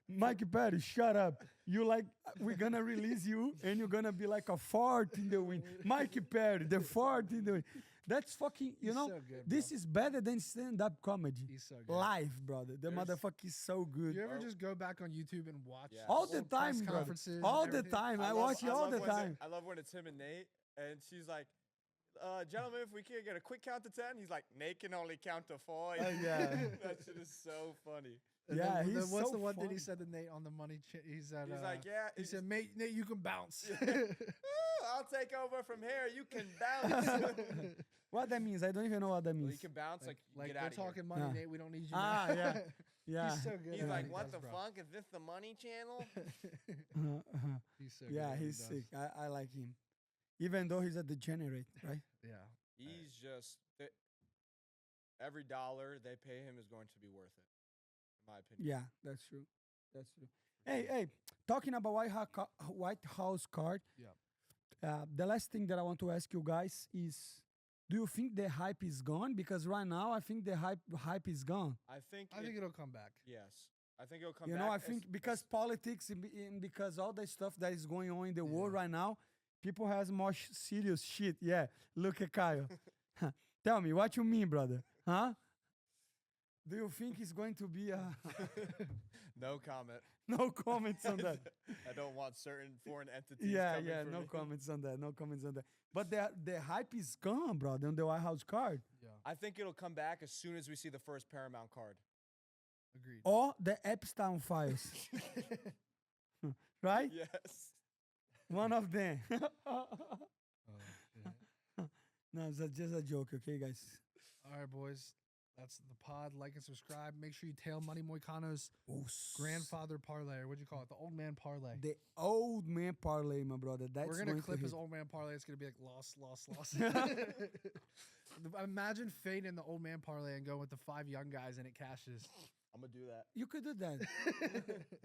Mikey Perry, shut up. You like, we're gonna release you and you're gonna be like a fart in the wind. Mikey Perry, the fart in the wind. That's fucking, you
He's
know,
so good,
this
bro.
is better than stand-up comedy.
He's so good.
Live, brother. The
There's-
motherfucker is so good.
You ever
Bro.
just go back on YouTube and watch
Yeah.
All the
old press
time, brother.
conferences and
All the
everything?
time. I watch it all the time.
I love when it's him and Nate, and she's like, "Gentlemen, if we can get a quick count to 10," he's like, "Nate can only count to 4."
Yeah.
That shit is so funny.
And
Yeah,
then
he's
what's
so
the one thing he
funny.
said to Nate on the money? He said,
He's like, "Yeah."
he said, Nate, you can bounce.
I'll take over from here. You can bounce.
What that means? I don't even know what that
Well,
means.
he can bounce like,
like
get
we're
out of here.
talking money,
Yeah.
Nate. We don't need you.
Ah,
now."
yeah. Yeah.
He's so good.
He's
at
like,
he
"What
does,
the
bro."
fuck? Is this the money channel?"
He's so good.
Yeah,
at what he
he's
does.
sick. I like him. Even though he's a degenerate, right?
Yeah.
He's just every dollar they pay him is going to be worth it, in my opinion.
Yeah, that's true. That's true. Hey, talking about White House card.
Yeah.
The last thing that I want to ask you guys is, do you think the hype is gone? Because right now, I think the hype is gone.
I think
it'll come back.
yes. I think it'll come
You
back.
know, I think because politics and because all the stuff that is going on in the world right now, people has more serious shit. Yeah, look at Kyle. Tell me, what you mean, brother? Huh? Do you think it's going to be
no comment.
no comments on that?
I don't want certain foreign entities.
Yeah,
coming for
no
me.
comments on that. No comments on that. But the hype is gone, brother, on the White House card.
Yeah.
I think it'll come back as soon as we see the first Paramount card.
Agreed.
Or the Epstein files. Right?
Yes.
One of them.
Oh, yeah.
No, it's just a joke, okay, guys?
All right, boys. That's the pod. Like and subscribe. Make sure you tail Money Moicano's grandfather parlay. Or what'd you call it? The old man parlay.
The old man parlay, my brother. That's
We're gonna
going
clip
to
his
hit.
old man parlay. It's gonna be like loss. Imagine fading the old man parlay and going with the 5 young guys and it cashes.
I'm gonna do that.
You could do that.
Yeah,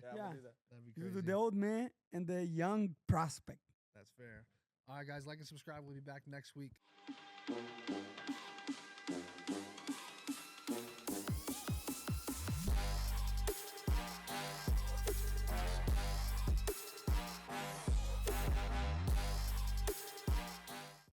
I'm
Yeah.
gonna do that.
That'd be
You
crazy.
could do the old man and the young prospect.
That's fair. All right, guys. Like and subscribe. We'll be back next week.